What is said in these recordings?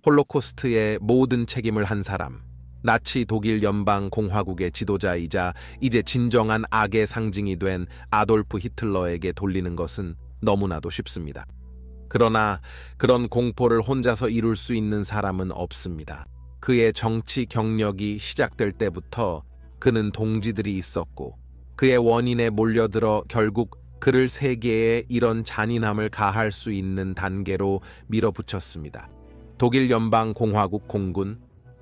홀로코스트의 모든 책임을 한 사람, 나치 독일 연방공화국의 지도자이자 이제 진정한 악의 상징이 된 아돌프 히틀러에게 돌리는 것은 너무나도 쉽습니다. 그러나 그런 공포를 혼자서 이룰 수 있는 사람은 없습니다. 그의 정치 경력이 시작될 때부터 그는 동지들이 있었고 그의 원인에 몰려들어 결국 그를 세계에 이런 잔인함을 가할 수 있는 단계로 밀어붙였습니다. 독일 연방공화국 공군,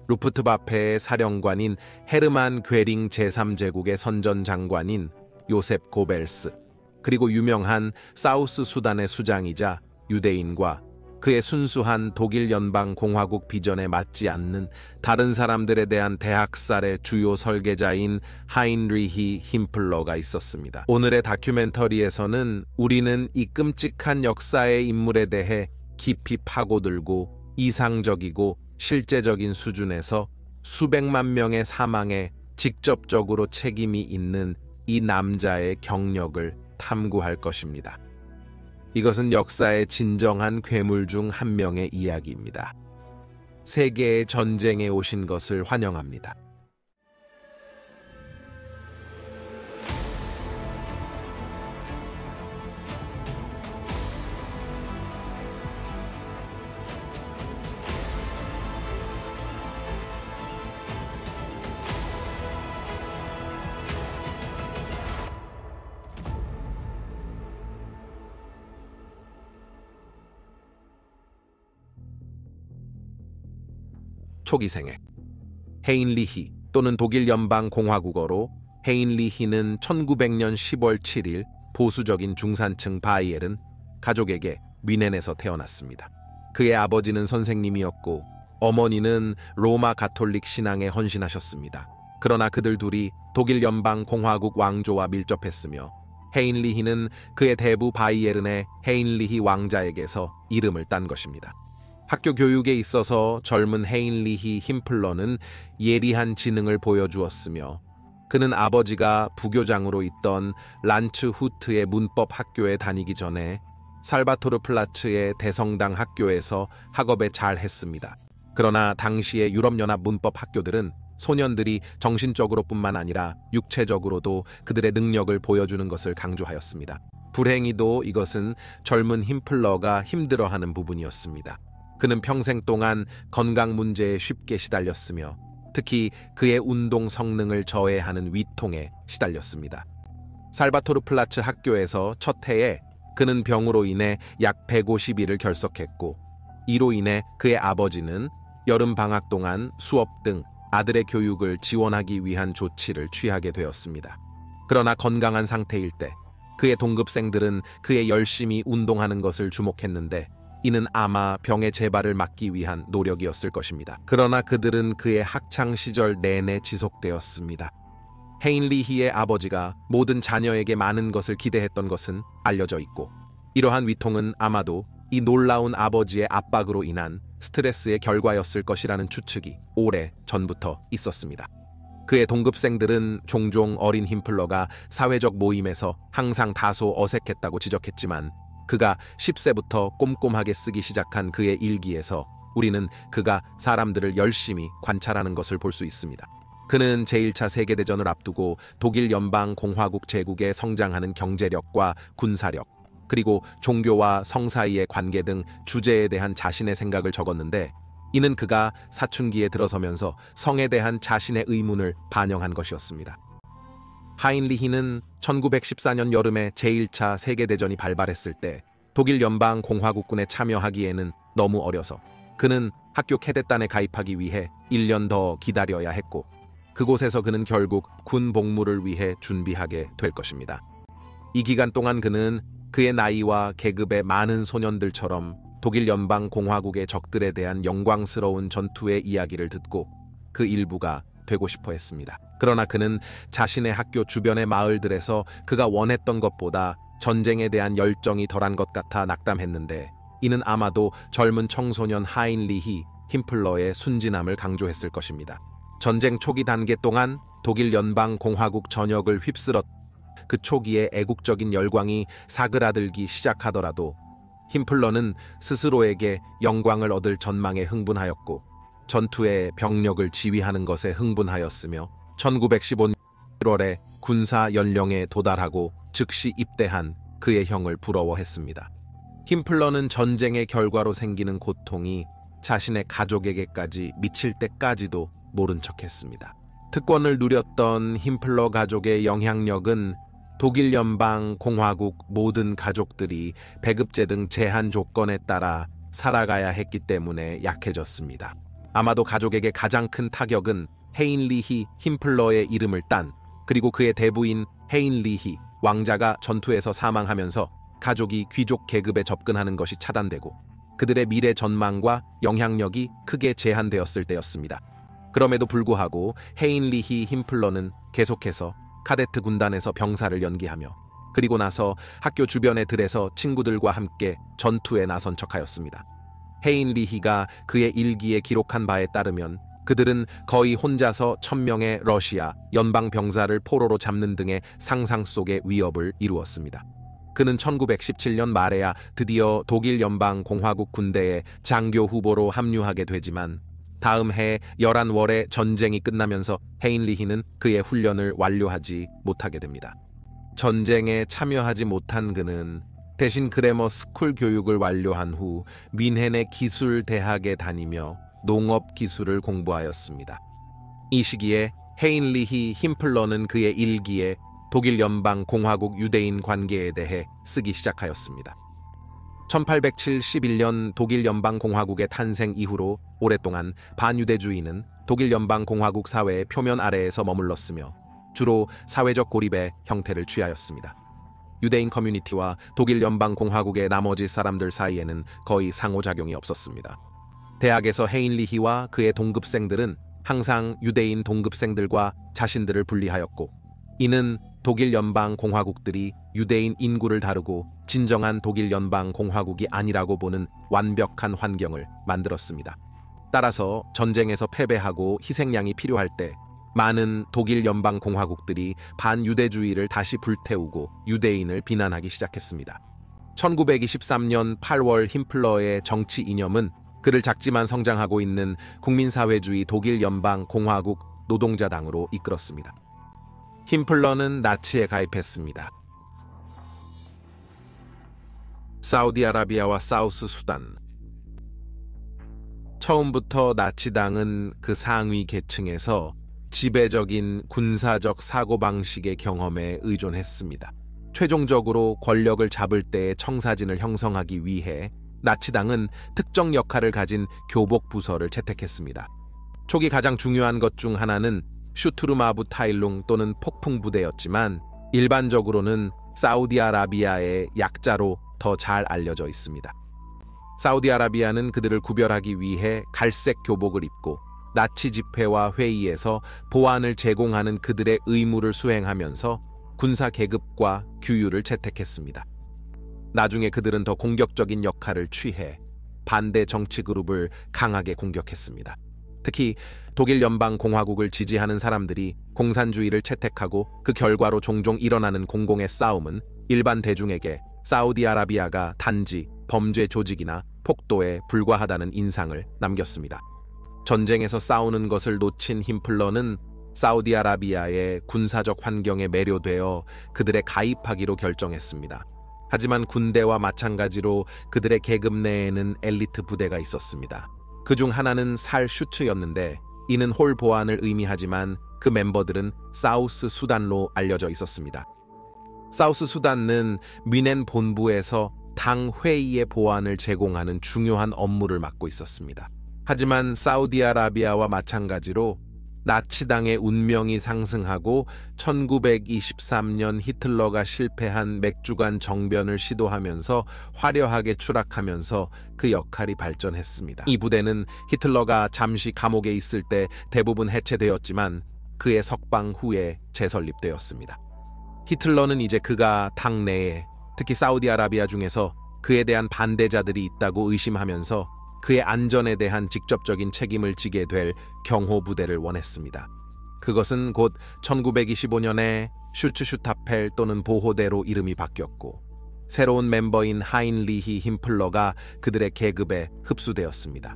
루프트와페의 사령관인 헤르만 괴링 제3제국의 선전장관인 요셉 고벨스, 그리고 유명한 사우스 수단의 수장이자 유대인과 그의 순수한 독일 연방공화국 비전에 맞지 않는 다른 사람들에 대한 대학살의 주요 설계자인 하인리히 힘플러가 있었습니다. 오늘의 다큐멘터리에서는 우리는 이 끔찍한 역사의 인물에 대해 깊이 파고들고 이상적이고 실제적인 수준에서 수백만 명의 사망에 직접적으로 책임이 있는 이 남자의 경력을 탐구할 것입니다. 이것은 역사의 진정한 괴물 중 한 명의 이야기입니다. 세계의 전쟁에 오신 것을 환영합니다. 초기 생애 헤인리히 또는 독일 연방공화국어로 헤인리히는 1900년 10월 7일 보수적인 중산층 바이에른 가족에게 뮌헨에서 태어났습니다. 그의 아버지는 선생님이었고 어머니는 로마 가톨릭 신앙에 헌신하셨습니다. 그러나 그들 둘이 독일 연방공화국 왕조와 밀접했으며 헤인리히는 그의 대부 바이에른의 헤인리히 왕자에게서 이름을 딴 것입니다. 학교 교육에 있어서 젊은 헤인리히 힘플러는 예리한 지능을 보여주었으며 그는 아버지가 부교장으로 있던 란츠후트의 문법 학교에 다니기 전에 살바토르 플라츠의 대성당 학교에서 학업에 잘했습니다. 그러나 당시의 유럽연합 문법 학교들은 소년들이 정신적으로뿐만 아니라 육체적으로도 그들의 능력을 보여주는 것을 강조하였습니다. 불행히도 이것은 젊은 힘플러가 힘들어하는 부분이었습니다. 그는 평생 동안 건강 문제에 쉽게 시달렸으며 특히 그의 운동 성능을 저해하는 위통에 시달렸습니다. 살바토르 플라츠 학교에서 첫 해에 그는 병으로 인해 약 150일을 결석했고 이로 인해 그의 아버지는 여름 방학 동안 수업 등 아들의 교육을 지원하기 위한 조치를 취하게 되었습니다. 그러나 건강한 상태일 때 그의 동급생들은 그의 열심히 운동하는 것을 주목했는데 이는 아마 병의 재발을 막기 위한 노력이었을 것입니다. 그러나 그들은 그의 학창 시절 내내 지속되었습니다. 헤인리히의 아버지가 모든 자녀에게 많은 것을 기대했던 것은 알려져 있고 이러한 위통은 아마도 이 놀라운 아버지의 압박으로 인한 스트레스의 결과였을 것이라는 추측이 오래 전부터 있었습니다. 그의 동급생들은 종종 어린 힘플러가 사회적 모임에서 항상 다소 어색했다고 지적했지만 그가 10세부터 꼼꼼하게 쓰기 시작한 그의 일기에서 우리는 그가 사람들을 열심히 관찰하는 것을 볼 수 있습니다. 그는 제1차 세계대전을 앞두고 독일 연방공화국 제국의 성장하는 경제력과 군사력, 그리고 종교와 성 사이의 관계 등 주제에 대한 자신의 생각을 적었는데 이는 그가 사춘기에 들어서면서 성에 대한 자신의 의문을 반영한 것이었습니다. 하인리히는 1914년 여름에 제1차 세계대전이 발발했을 때 독일 연방공화국군에 참여하기에는 너무 어려서 그는 학교 캐데단에 가입하기 위해 1년 더 기다려야 했고 그곳에서 그는 결국 군 복무를 위해 준비하게 될 것입니다. 이 기간 동안 그는 그의 나이와 계급의 많은 소년들처럼 독일 연방공화국의 적들에 대한 영광스러운 전투의 이야기를 듣고 그 일부가 되고 싶어 했습니다. 그러나 그는 자신의 학교 주변의 마을들에서 그가 원했던 것보다 전쟁에 대한 열정이 덜한 것 같아 낙담했는데 이는 아마도 젊은 청소년 하인리히 힘플러의 순진함을 강조했을 것입니다. 전쟁 초기 단계 동안 독일 연방공화국 전역을 휩쓸었 그 초기에 애국적인 열광이 사그라들기 시작하더라도 힘플러는 스스로에게 영광을 얻을 전망에 흥분하였고 전투의 병력을 지휘하는 것에 흥분하였으며 1915년 1월에 군사 연령에 도달하고 즉시 입대한 그의 형을 부러워했습니다. 힘플러는 전쟁의 결과로 생기는 고통이 자신의 가족에게까지 미칠 때까지도 모른 척했습니다. 특권을 누렸던 힘플러 가족의 영향력은 독일 연방 공화국 모든 가족들이 배급제 등 제한 조건에 따라 살아가야 했기 때문에 약해졌습니다. 아마도 가족에게 가장 큰 타격은 헤인리히 힘플러의 이름을 딴 그리고 그의 대부인 헤인리히 왕자가 전투에서 사망하면서 가족이 귀족 계급에 접근하는 것이 차단되고 그들의 미래 전망과 영향력이 크게 제한되었을 때였습니다. 그럼에도 불구하고 헤인리히 힘플러는 계속해서 카데트 군단에서 병사를 연기하며 그리고 나서 학교 주변의 들에서 친구들과 함께 전투에 나선 척하였습니다. 헤인리히가 그의 일기에 기록한 바에 따르면 그들은 거의 혼자서 1000명의 러시아 연방 병사를 포로로 잡는 등의 상상 속의 위협을 이루었습니다. 그는 1917년 말에야 드디어 독일 연방 공화국 군대에 장교 후보로 합류하게 되지만 다음 해 11월에 전쟁이 끝나면서 헤인리히는 그의 훈련을 완료하지 못하게 됩니다. 전쟁에 참여하지 못한 그는 대신 그래머 스쿨 교육을 완료한 후 뮌헨의 기술대학에 다니며 농업 기술을 공부하였습니다. 이 시기에 헤인리히 힘플러는 그의 일기에 독일 연방 공화국 유대인 관계에 대해 쓰기 시작하였습니다. 1871년 독일 연방 공화국의 탄생 이후로 오랫동안 반유대주의는 독일 연방 공화국 사회의 표면 아래에서 머물렀으며 주로 사회적 고립의 형태를 취하였습니다. 유대인 커뮤니티와 독일 연방 공화국의 나머지 사람들 사이에는 거의 상호작용이 없었습니다. 대학에서 헤인리히와 그의 동급생들은 항상 유대인 동급생들과 자신들을 분리하였고 이는 독일 연방 공화국들이 유대인 인구를 다루고 진정한 독일 연방 공화국이 아니라고 보는 완벽한 환경을 만들었습니다. 따라서 전쟁에서 패배하고 희생양이 필요할 때 많은 독일 연방 공화국들이 반유대주의를 다시 불태우고 유대인을 비난하기 시작했습니다. 1923년 8월 힘플러의 정치 이념은 그를 작지만 성장하고 있는 국민사회주의 독일 연방 공화국 노동자당으로 이끌었습니다. 힘플러는 나치에 가입했습니다. 사우디아라비아와 사우스 수단. 처음부터 나치당은 그 상위 계층에서 지배적인 군사적 사고방식의 경험에 의존했습니다. 최종적으로 권력을 잡을 때의 청사진을 형성하기 위해 나치당은 특정 역할을 가진 교복 부서를 채택했습니다. 초기 가장 중요한 것 중 하나는 슈투르마부타일룽 또는 폭풍부대였지만 일반적으로는 사우디아라비아의 약자로 더 잘 알려져 있습니다. 사우디아라비아는 그들을 구별하기 위해 갈색 교복을 입고 나치 집회와 회의에서 보안을 제공하는 그들의 의무를 수행하면서 군사 계급과 규율을 채택했습니다. 나중에 그들은 더 공격적인 역할을 취해 반대 정치 그룹을 강하게 공격했습니다. 특히 독일 연방 공화국을 지지하는 사람들이 공산주의를 채택하고 그 결과로 종종 일어나는 공공의 싸움은 일반 대중에게 사우디아라비아가 단지 범죄 조직이나 폭도에 불과하다는 인상을 남겼습니다. 전쟁에서 싸우는 것을 놓친 힘플러는 사우디아라비아의 군사적 환경에 매료되어 그들에 가입하기로 결정했습니다. 하지만 군대와 마찬가지로 그들의 계급 내에는 엘리트 부대가 있었습니다. 그중 하나는 살 슈츠였는데 이는 홀 보안을 의미하지만 그 멤버들은 사우스 수단로 알려져 있었습니다. 사우스 수단은 뮌헨 본부에서 당 회의의 보안을 제공하는 중요한 업무를 맡고 있었습니다. 하지만 사우디아라비아와 마찬가지로 나치당의 운명이 상승하고 1923년 히틀러가 실패한 맥주관 정변을 시도하면서 화려하게 추락하면서 그 역할이 발전했습니다. 이 부대는 히틀러가 잠시 감옥에 있을 때 대부분 해체되었지만 그의 석방 후에 재설립되었습니다. 히틀러는 이제 그가 당 내에 특히 사우디아라비아 중에서 그에 대한 반대자들이 있다고 의심하면서 그의 안전에 대한 직접적인 책임을 지게 될 경호부대를 원했습니다. 그것은 곧 1925년에 슈츠슈타펠 또는 보호대로 이름이 바뀌었고 새로운 멤버인 하인리히 힘플러가 그들의 계급에 흡수되었습니다.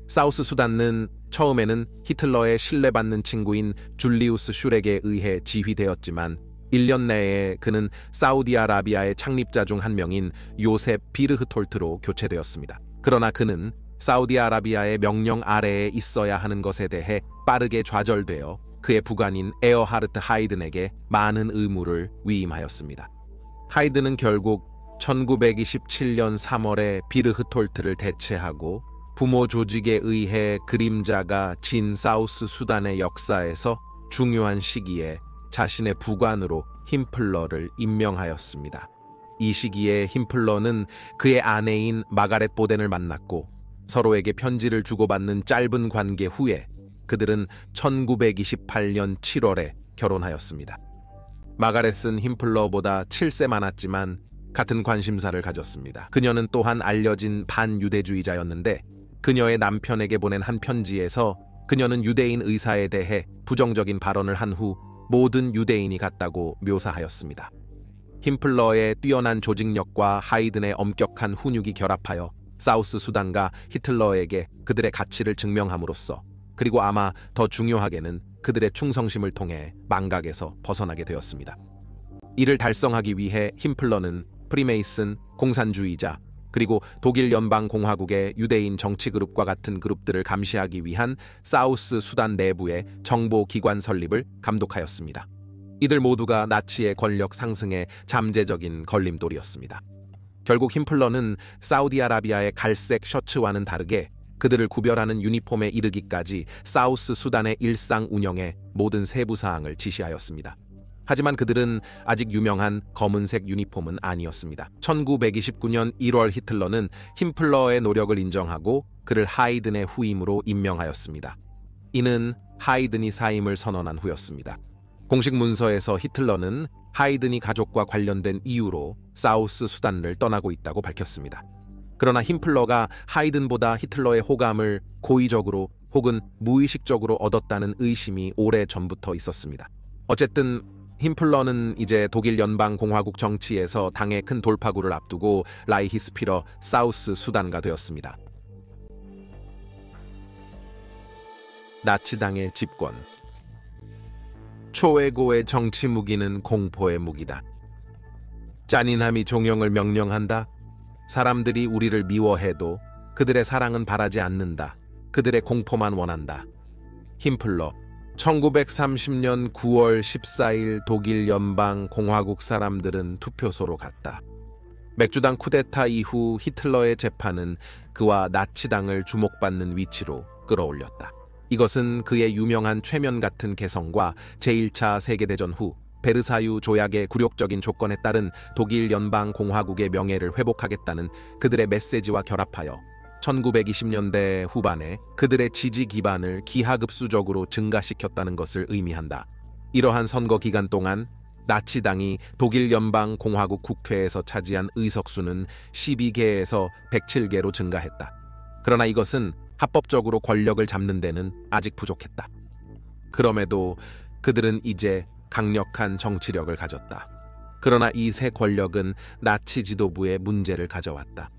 사우스 수단은 처음에는 히틀러의 신뢰받는 친구인 줄리우스 슈렉에 의해 지휘되었지만 1년 내에 그는 사우디아라비아의 창립자 중 한 명인 요셉 비르흐톨트로 교체되었습니다. 그러나 그는 사우디아라비아의 명령 아래에 있어야 하는 것에 대해 빠르게 좌절되어 그의 부관인 에어하르트 하이든에게 많은 의무를 위임하였습니다. 하이든은 결국 1927년 3월에 비르흐톨트를 대체하고 부모 조직에 의해 그림자가 진 사우스 수단의 역사에서 중요한 시기에 자신의 부관으로 힘플러를 임명하였습니다. 이 시기에 힘플러는 그의 아내인 마가렛 보덴을 만났고 서로에게 편지를 주고받는 짧은 관계 후에 그들은 1928년 7월에 결혼하였습니다. 마가렛은 힘플러보다 7세 많았지만 같은 관심사를 가졌습니다. 그녀는 또한 알려진 반유대주의자였는데 그녀의 남편에게 보낸 한 편지에서 그녀는 유대인 의사에 대해 부정적인 발언을 한 후 모든 유대인이 같다고 묘사하였습니다. 힘플러의 뛰어난 조직력과 하이든의 엄격한 훈육이 결합하여 사우스 수단과 히틀러에게 그들의 가치를 증명함으로써 그리고 아마 더 중요하게는 그들의 충성심을 통해 망각에서 벗어나게 되었습니다. 이를 달성하기 위해 힘플러는 프리메이슨, 공산주의자, 그리고 독일 연방공화국의 유대인 정치그룹과 같은 그룹들을 감시하기 위한 사우스 수단 내부의 정보기관 설립을 감독하였습니다. 이들 모두가 나치의 권력 상승에 잠재적인 걸림돌이었습니다. 결국 힘플러는 사우디아라비아의 갈색 셔츠와는 다르게 그들을 구별하는 유니폼에 이르기까지 사우스 수단의 일상 운영의 모든 세부 사항을 지시하였습니다. 하지만 그들은 아직 유명한 검은색 유니폼은 아니었습니다. 1929년 1월 히틀러는 힘플러의 노력을 인정하고 그를 하이든의 후임으로 임명하였습니다. 이는 하이든이 사임을 선언한 후였습니다. 공식 문서에서 히틀러는 하이든이 가족과 관련된 이유로 사우스 수단을 떠나고 있다고 밝혔습니다. 그러나 힘플러가 하이든보다 히틀러의 호감을 고의적으로 혹은 무의식적으로 얻었다는 의심이 오래 전부터 있었습니다. 어쨌든 힘플러는 이제 독일 연방공화국 정치에서 당의 큰 돌파구를 앞두고 라이히스피러 사우스 수단가 되었습니다. 나치당의 집권. 초외고의 정치 무기는 공포의 무기다. 잔인함이 종영을 명령한다. 사람들이 우리를 미워해도 그들의 사랑은 바라지 않는다. 그들의 공포만 원한다. 힘플러. 1930년 9월 14일 독일 연방공화국 사람들은 투표소로 갔다. 맥주당 쿠데타 이후 히틀러의 재판은 그와 나치당을 주목받는 위치로 끌어올렸다. 이것은 그의 유명한 최면 같은 개성과 제1차 세계대전 후 베르사유 조약의 굴욕적인 조건에 따른 독일 연방공화국의 명예를 회복하겠다는 그들의 메시지와 결합하여 1920년대 후반에 그들의 지지 기반을 기하급수적으로 증가시켰다는 것을 의미한다. 이러한 선거 기간 동안 나치당이 독일 연방공화국 국회에서 차지한 의석수는 12개에서 107개로 증가했다. 그러나 이것은 합법적으로 권력을 잡는 데는 아직 부족했다. 그럼에도 그들은 이제 강력한 정치력을 가졌다. 그러나 이 새 권력은 나치 지도부에 문제를 가져왔다.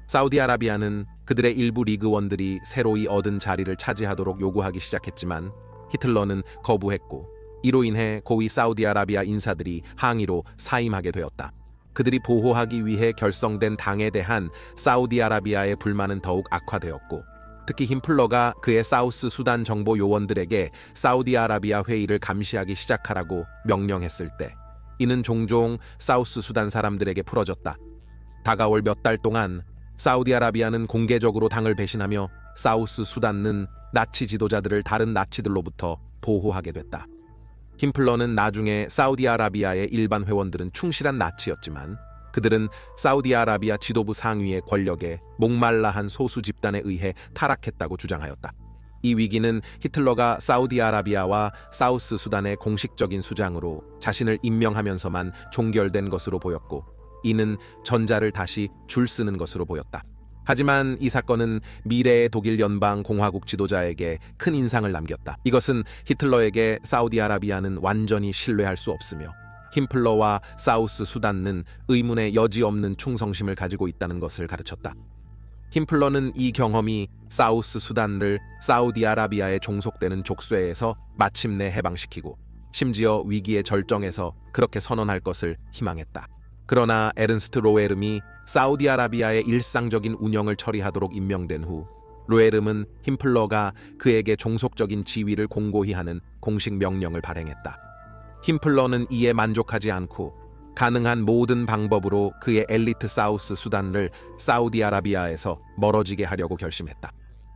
사우디아라비아는 그들의 일부 리그원들이 새로이 얻은 자리를 차지하도록 요구하기 시작했지만 히틀러는 거부했고 이로 인해 고위 사우디아라비아 인사들이 항의로 사임하게 되었다. 그들이 보호하기 위해 결성된 당에 대한 사우디아라비아의 불만은 더욱 악화되었고 특히 힘플러가 그의 사우스 수단 정보 요원들에게 사우디아라비아 회의를 감시하기 시작하라고 명령했을 때 이는 종종 사우스 수단 사람들에게 풀어졌다. 다가올 몇 달 동안 사우디아라비아는 공개적으로 당을 배신하며 사우스 수단은 나치 지도자들을 다른 나치들로부터 보호하게 됐다. 힘플러는 나중에 사우디아라비아의 일반 회원들은 충실한 나치였지만 그들은 사우디아라비아 지도부 상위의 권력에 목말라한 소수 집단에 의해 타락했다고 주장하였다. 이 위기는 히틀러가 사우디아라비아와 사우스 수단의 공식적인 수장으로 자신을 임명하면서만 종결된 것으로 보였고 이는 전자를 다시 줄쓰는 것으로 보였다. 하지만 이 사건은 미래의 독일 연방공화국 지도자에게 큰 인상을 남겼다. 이것은 히틀러에게 사우디아라비아는 완전히 신뢰할 수 없으며 힘플러와 사우스 수단은 의문의 여지 없는 충성심을 가지고 있다는 것을 가르쳤다. 힘플러는 이 경험이 사우스 수단을 사우디아라비아에 종속되는 족쇄에서 마침내 해방시키고 심지어 위기의 절정에서 그렇게 선언할 것을 희망했다. 그러나 에른스트 로에름이 사우디아라비아의 일상적인 운영을 처리하도록 임명된 후 로에름은 힘플러가 그에게 종속적인 지위를 공고히 하는 공식 명령을 발행했다. 힘플러는 이에 만족하지 않고 가능한 모든 방법으로 그의 엘리트 사우스 수단을 사우디아라비아에서 멀어지게 하려고 결심했다.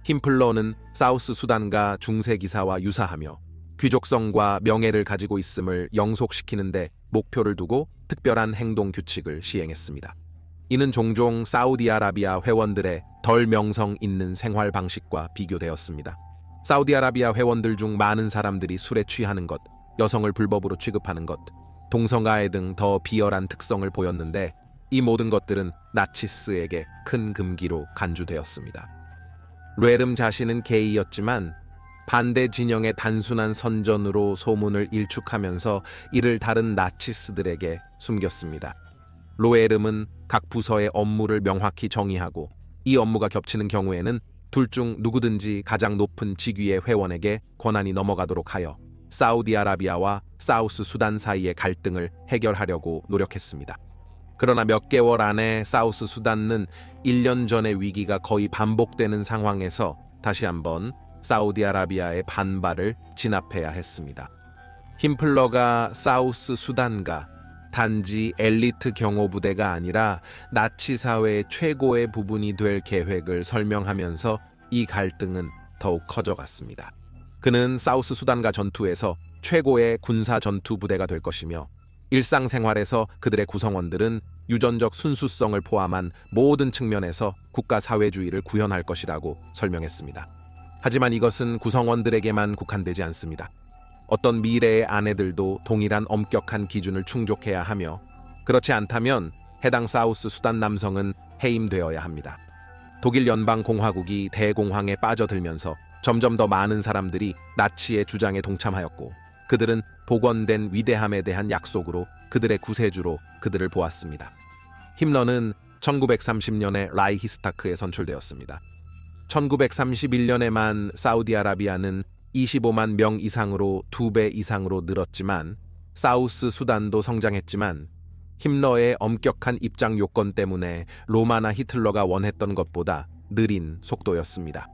힘플러는 사우스 수단과 중세기사와 유사하며 귀족성과 명예를 가지고 있음을 영속시키는데 목표를 두고 특별한 행동 규칙을 시행했습니다. 이는 종종 사우디아라비아 회원들의 덜 명성 있는 생활 방식과 비교되었습니다. 사우디아라비아 회원들 중 많은 사람들이 술에 취하는 것, 여성을 불법으로 취급하는 것, 동성아애 등 더 비열한 특성을 보였는데 이 모든 것들은 나치스에게 큰 금기로 간주되었습니다. 뢰름 자신은 게이였지만 반대 진영의 단순한 선전으로 소문을 일축하면서 이를 다른 나치스들에게 숨겼습니다. 로에름은 각 부서의 업무를 명확히 정의하고 이 업무가 겹치는 경우에는 둘 중 누구든지 가장 높은 직위의 회원에게 권한이 넘어가도록 하여 사우디아라비아와 사우스 수단 사이의 갈등을 해결하려고 노력했습니다. 그러나 몇 개월 안에 사우스 수단은 1년 전의 위기가 거의 반복되는 상황에서 다시 한번 사우디아라비아의 반발을 진압해야 했습니다. 힘플러가 사우스 수단과 단지 엘리트 경호부대가 아니라 나치 사회의 최고의 부분이 될 계획을 설명하면서 이 갈등은 더욱 커져갔습니다. 그는 사우스 수단과 전투에서 최고의 군사 전투 부대가 될 것이며 일상생활에서 그들의 구성원들은 유전적 순수성을 포함한 모든 측면에서 국가 사회주의를 구현할 것이라고 설명했습니다. 하지만 이것은 구성원들에게만 국한되지 않습니다. 어떤 미래의 아내들도 동일한 엄격한 기준을 충족해야 하며 그렇지 않다면 해당 사우스 수단 남성은 해임되어야 합니다. 독일 연방공화국이 대공황에 빠져들면서 점점 더 많은 사람들이 나치의 주장에 동참하였고 그들은 복원된 위대함에 대한 약속으로 그들의 구세주로 그들을 보았습니다. 힘러는 1930년에 라이히스타크에 선출되었습니다. 1931년에만 사우디아라비아는 25만 명 이상으로 2배 이상으로 늘었지만 사우스 수단도 성장했지만 힘러의 엄격한 입장 요건 때문에 로마나 히틀러가 원했던 것보다 느린 속도였습니다.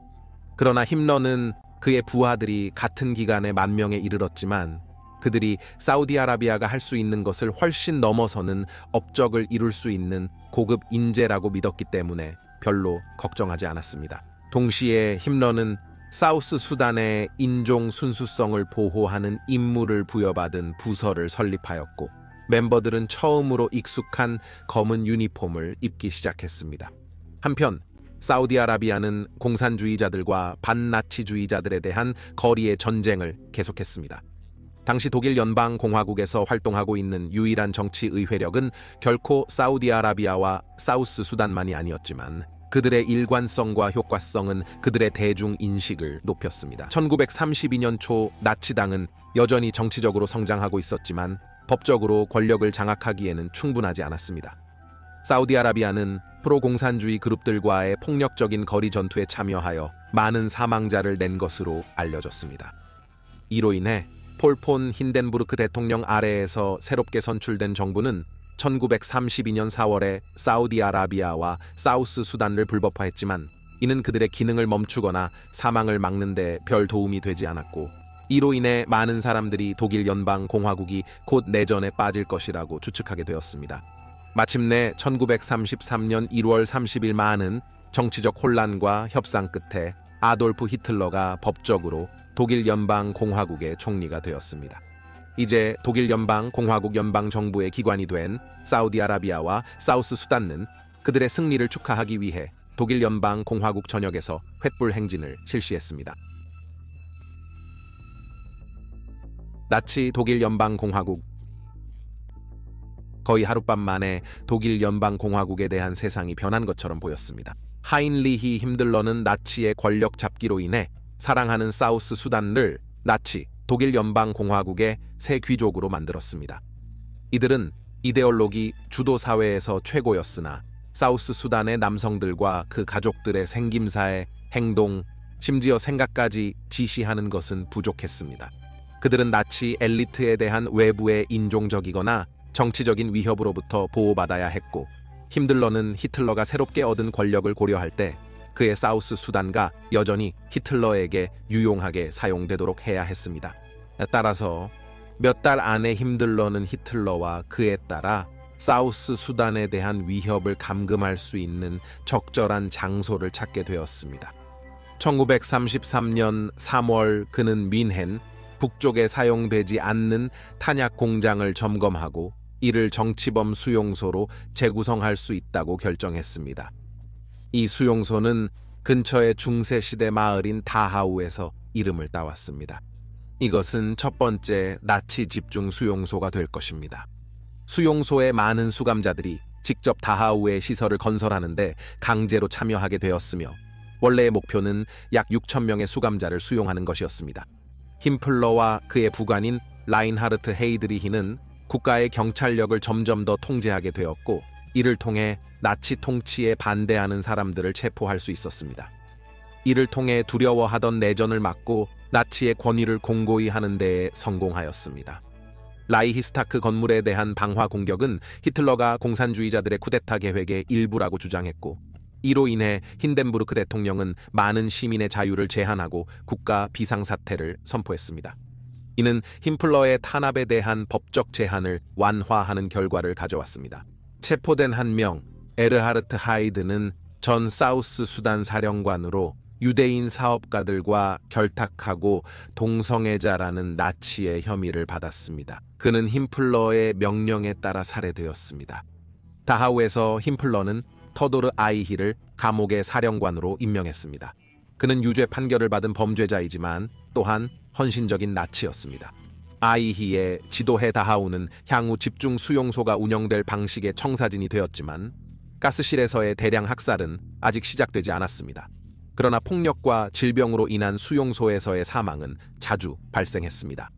그러나 힘러는 그의 부하들이 같은 기간에 10,000명에 이르렀지만 그들이 사우디아라비아가 할 수 있는 것을 훨씬 넘어서는 업적을 이룰 수 있는 고급 인재라고 믿었기 때문에 별로 걱정하지 않았습니다. 동시에 힘러는 사우스 수단의 인종 순수성을 보호하는 임무를 부여받은 부서를 설립하였고 멤버들은 처음으로 익숙한 검은 유니폼을 입기 시작했습니다. 한편 사우디아라비아는 공산주의자들과 반나치주의자들에 대한 거리의 전쟁을 계속했습니다. 당시 독일 연방공화국에서 활동하고 있는 유일한 정치 의회력은 결코 사우디아라비아와 사우스 수단만이 아니었지만 그들의 일관성과 효과성은 그들의 대중인식을 높였습니다. 1932년 초 나치당은 여전히 정치적으로 성장하고 있었지만 법적으로 권력을 장악하기에는 충분하지 않았습니다. 사우디아라비아는 프로공산주의 그룹들과의 폭력적인 거리 전투에 참여하여 많은 사망자를 낸 것으로 알려졌습니다. 이로 인해 폴폰 힌덴부르크 대통령 아래에서 새롭게 선출된 정부는 1932년 4월에 사우디아라비아와 사우스 수단을 불법화했지만 이는 그들의 기능을 멈추거나 사망을 막는 데 별 도움이 되지 않았고 이로 인해 많은 사람들이 독일 연방공화국이 곧 내전에 빠질 것이라고 추측하게 되었습니다. 마침내 1933년 1월 30일 많은 정치적 혼란과 협상 끝에 아돌프 히틀러가 법적으로 독일 연방공화국의 총리가 되었습니다. 이제 독일 연방공화국 연방정부의 기관이 된 사우디아라비아와 사우스 수단은 그들의 승리를 축하하기 위해 독일 연방공화국 전역에서 횃불 행진을 실시했습니다. 나치 독일 연방공화국. 거의 하룻밤 만에 독일 연방공화국에 대한 세상이 변한 것처럼 보였습니다. 하인리히 힘들러는 나치의 권력 잡기로 인해 사랑하는 사우스 수단을 나치 독일 연방공화국의 새 귀족으로 만들었습니다. 이들은 이데올로기 주도 사회에서 최고였으나 사우스 수단의 남성들과 그 가족들의 생김사에 행동, 심지어 생각까지 지시하는 것은 부족했습니다. 그들은 나치 엘리트에 대한 외부의 인종적이거나 정치적인 위협으로부터 보호받아야 했고, 힘들러는 히틀러가 새롭게 얻은 권력을 고려할 때 그의 사우스 수단과 여전히 히틀러에게 유용하게 사용되도록 해야 했습니다. 따라서 몇 달 안에 힘들러는 히틀러와 그에 따라 사우스 수단에 대한 위협을 감금할 수 있는 적절한 장소를 찾게 되었습니다. 1933년 3월 그는 뮌헨 북쪽에 사용되지 않는 탄약 공장을 점검하고 이를 정치범 수용소로 재구성할 수 있다고 결정했습니다. 이 수용소는 근처의 중세시대 마을인 다하우에서 이름을 따왔습니다. 이것은 첫 번째 나치 집중 수용소가 될 것입니다. 수용소의 많은 수감자들이 직접 다하우의 시설을 건설하는데 강제로 참여하게 되었으며, 원래의 목표는 약 6천 명의 수감자를 수용하는 것이었습니다. 힘플러와 그의 부관인 라인하르트 헤이드리히는 국가의 경찰력을 점점 더 통제하게 되었고, 이를 통해 나치 통치에 반대하는 사람들을 체포할 수 있었습니다. 이를 통해 두려워하던 내전을 막고 나치의 권위를 공고히 하는 데에 성공하였습니다. 라이히스타크 건물에 대한 방화 공격은 히틀러가 공산주의자들의 쿠데타 계획의 일부라고 주장했고, 이로 인해 힌덴부르크 대통령은 많은 시민의 자유를 제한하고 국가 비상사태를 선포했습니다. 이는 힘플러의 탄압에 대한 법적 제한을 완화하는 결과를 가져왔습니다. 체포된 한 명, 에르하르트 하이드는 전 사우스 수단 사령관으로 유대인 사업가들과 결탁하고 동성애자라는 나치의 혐의를 받았습니다. 그는 힘플러의 명령에 따라 살해되었습니다. 다하우에서 힘플러는 터도르 아이히를 감옥의 사령관으로 임명했습니다. 그는 유죄 판결을 받은 범죄자이지만 또한 헌신적인 나치였습니다. 아이히의 지도해 다하우는 향후 집중 수용소가 운영될 방식의 청사진이 되었지만, 가스실에서의 대량 학살은 아직 시작되지 않았습니다. 그러나 폭력과 질병으로 인한 수용소에서의 사망은 자주 발생했습니다.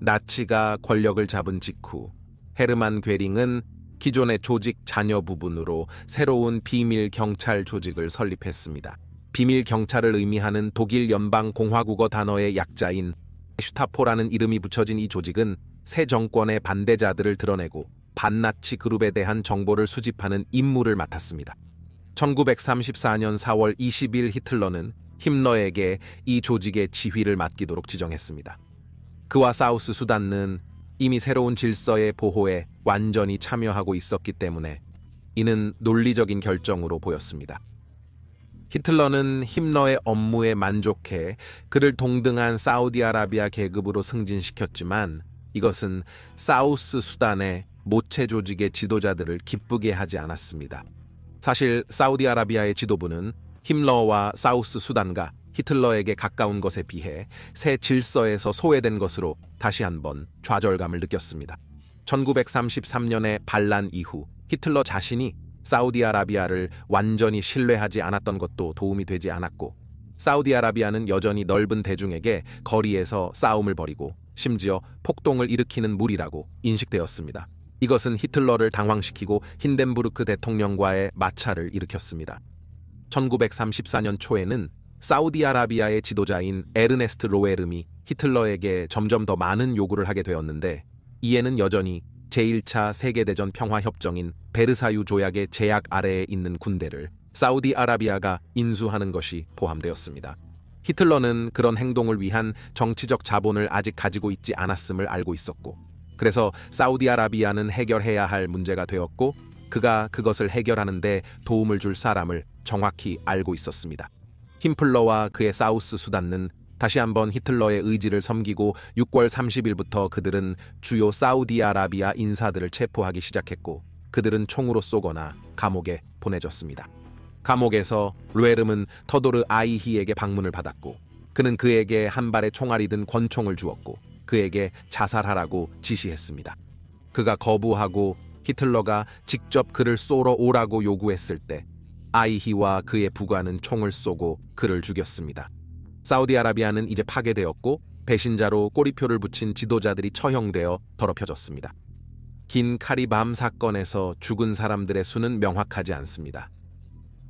나치가 권력을 잡은 직후 헤르만 괴링은 기존의 조직 잔여 부분으로 새로운 비밀 경찰 조직을 설립했습니다. 비밀 경찰을 의미하는 독일 연방공화국어 단어의 약자인 슈타포라는 이름이 붙여진 이 조직은 새 정권의 반대자들을 드러내고 반나치 그룹에 대한 정보를 수집하는 임무를 맡았습니다. 1934년 4월 20일 히틀러는 힘러에게 이 조직의 지휘를 맡기도록 지정했습니다. 그와 사우스 수단은 이미 새로운 질서의 보호에 완전히 참여하고 있었기 때문에 이는 논리적인 결정으로 보였습니다. 히틀러는 힘러의 업무에 만족해 그를 동등한 사우디아라비아 계급으로 승진시켰지만, 이것은 사우스 수단의 모체 조직의 지도자들을 기쁘게 하지 않았습니다. 사실 사우디아라비아의 지도부는 힘러와 사우스 수단과 히틀러에게 가까운 것에 비해 새 질서에서 소외된 것으로 다시 한번 좌절감을 느꼈습니다. 1933년의 반란 이후 히틀러 자신이 사우디아라비아를 완전히 신뢰하지 않았던 것도 도움이 되지 않았고, 사우디아라비아는 여전히 넓은 대중에게 거리에서 싸움을 벌이고 심지어 폭동을 일으키는 무리라고 인식되었습니다. 이것은 히틀러를 당황시키고 힌덴부르크 대통령과의 마찰을 일으켰습니다. 1934년 초에는 사우디아라비아의 지도자인 에르네스트 로에름이 히틀러에게 점점 더 많은 요구를 하게 되었는데, 이에는 여전히 제1차 세계대전 평화협정인 베르사유 조약의 제약 아래에 있는 군대를 사우디아라비아가 인수하는 것이 포함되었습니다. 히틀러는 그런 행동을 위한 정치적 자본을 아직 가지고 있지 않았음을 알고 있었고, 그래서 사우디아라비아는 해결해야 할 문제가 되었고, 그가 그것을 해결하는 데 도움을 줄 사람을 정확히 알고 있었습니다. 힘플러와 그의 사우스 수단은 다시 한번 히틀러의 의지를 섬기고 6월 30일부터 그들은 주요 사우디아라비아 인사들을 체포하기 시작했고, 그들은 총으로 쏘거나 감옥에 보내졌습니다. 감옥에서 르에름은 터도르 아이히에게 방문을 받았고, 그는 그에게 한 발의 총알이 든 권총을 주었고 그에게 자살하라고 지시했습니다. 그가 거부하고 히틀러가 직접 그를 쏘러 오라고 요구했을 때 아이히와 그의 부관은 총을 쏘고 그를 죽였습니다. 사우디아라비아는 이제 파괴되었고 배신자로 꼬리표를 붙인 지도자들이 처형되어 더럽혀졌습니다. 긴 카리밤 사건에서 죽은 사람들의 수는 명확하지 않습니다.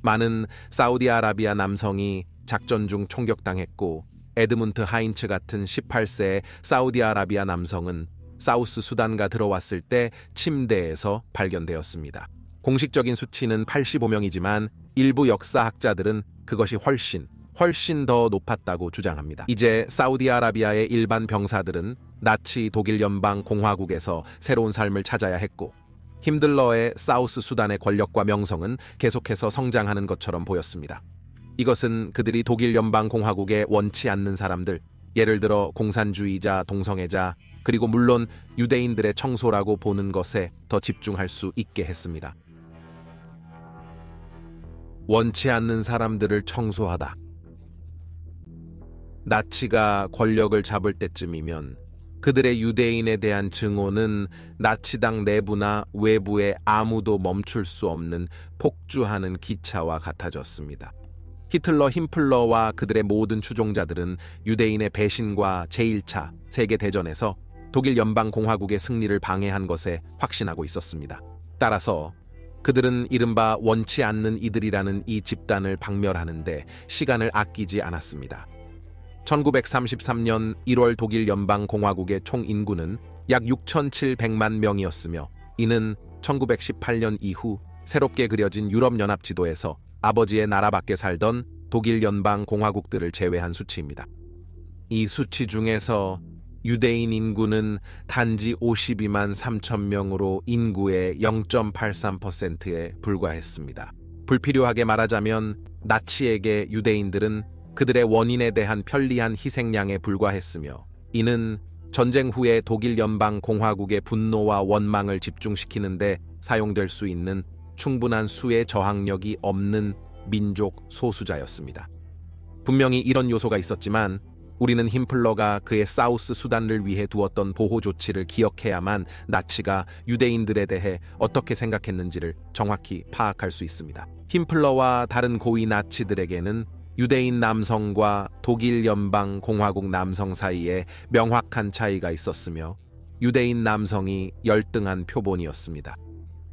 많은 사우디아라비아 남성이 작전 중 총격당했고 에드문트 하인츠 같은 18세의 사우디아라비아 남성은 사우스 수단가 들어왔을 때 침대에서 발견되었습니다. 공식적인 수치는 85명이지만 일부 역사학자들은 그것이 훨씬 더 높았다고 주장합니다. 이제 사우디아라비아의 일반 병사들은 나치 독일 연방 공화국에서 새로운 삶을 찾아야 했고 힘들러의 사우스 수단의 권력과 명성은 계속해서 성장하는 것처럼 보였습니다. 이것은 그들이 독일 연방 공화국에 원치 않는 사람들, 예를 들어 공산주의자, 동성애자, 그리고 물론 유대인들의 청소라고 보는 것에 더 집중할 수 있게 했습니다. 원치 않는 사람들을 청소하다. 나치가 권력을 잡을 때쯤이면 그들의 유대인에 대한 증오는 나치당 내부나 외부에 아무도 멈출 수 없는 폭주하는 기차와 같아졌습니다. 히틀러 힘플러와 그들의 모든 추종자들은 유대인의 배신과 제1차 세계대전에서 독일 연방공화국의 승리를 방해한 것에 확신하고 있었습니다. 따라서 그들은 이른바 원치 않는 이들이라는 이 집단을 박멸하는데 시간을 아끼지 않았습니다. 1933년 1월 독일 연방공화국의 총 인구는 약 6,700만 명이었으며 이는 1918년 이후 새롭게 그려진 유럽연합 지도에서 아버지의 나라 밖에 살던 독일 연방공화국들을 제외한 수치입니다. 이 수치 중에서 유대인 인구는 단지 52만 3천 명으로 인구의 0.83%에 불과했습니다. 불필요하게 말하자면 나치에게 유대인들은 그들의 원인에 대한 편리한 희생양에 불과했으며 이는 전쟁 후에 독일 연방공화국의 분노와 원망을 집중시키는데 사용될 수 있는 충분한 수의 저항력이 없는 민족 소수자였습니다. 분명히 이런 요소가 있었지만 우리는 힘플러가 그의 사우스 수단을 위해 두었던 보호 조치를 기억해야만 나치가 유대인들에 대해 어떻게 생각했는지를 정확히 파악할 수 있습니다. 힘플러와 다른 고위 나치들에게는 유대인 남성과 독일 연방 공화국 남성 사이에 명확한 차이가 있었으며 유대인 남성이 열등한 표본이었습니다.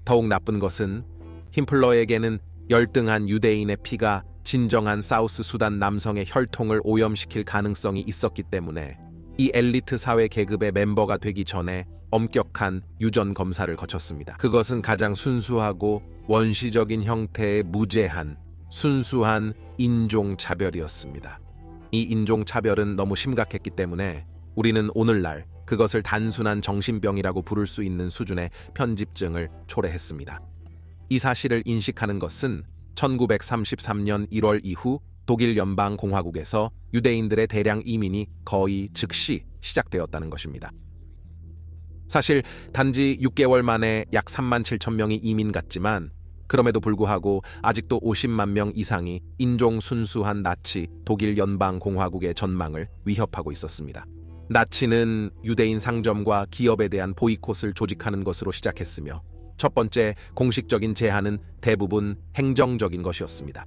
더욱 나쁜 것은 힘플러에게는 열등한 유대인의 피가 진정한 사우스 수단 남성의 혈통을 오염시킬 가능성이 있었기 때문에 이 엘리트 사회 계급의 멤버가 되기 전에 엄격한 유전 검사를 거쳤습니다. 그것은 가장 순수하고 원시적인 형태의 무제한, 순수한 인종차별이었습니다. 이 인종차별은 너무 심각했기 때문에 우리는 오늘날 그것을 단순한 정신병이라고 부를 수 있는 수준의 편집증을 초래했습니다. 이 사실을 인식하는 것은 1933년 1월 이후 독일 연방공화국에서 유대인들의 대량 이민이 거의 즉시 시작되었다는 것입니다. 사실 단지 6개월 만에 약 3만 7천 명이 이민 갔지만 그럼에도 불구하고 아직도 50만 명 이상이 인종 순수한 나치 독일 연방공화국의 전망을 위협하고 있었습니다. 나치는 유대인 상점과 기업에 대한 보이콧을 조직하는 것으로 시작했으며 첫 번째 공식적인 제한은 대부분 행정적인 것이었습니다.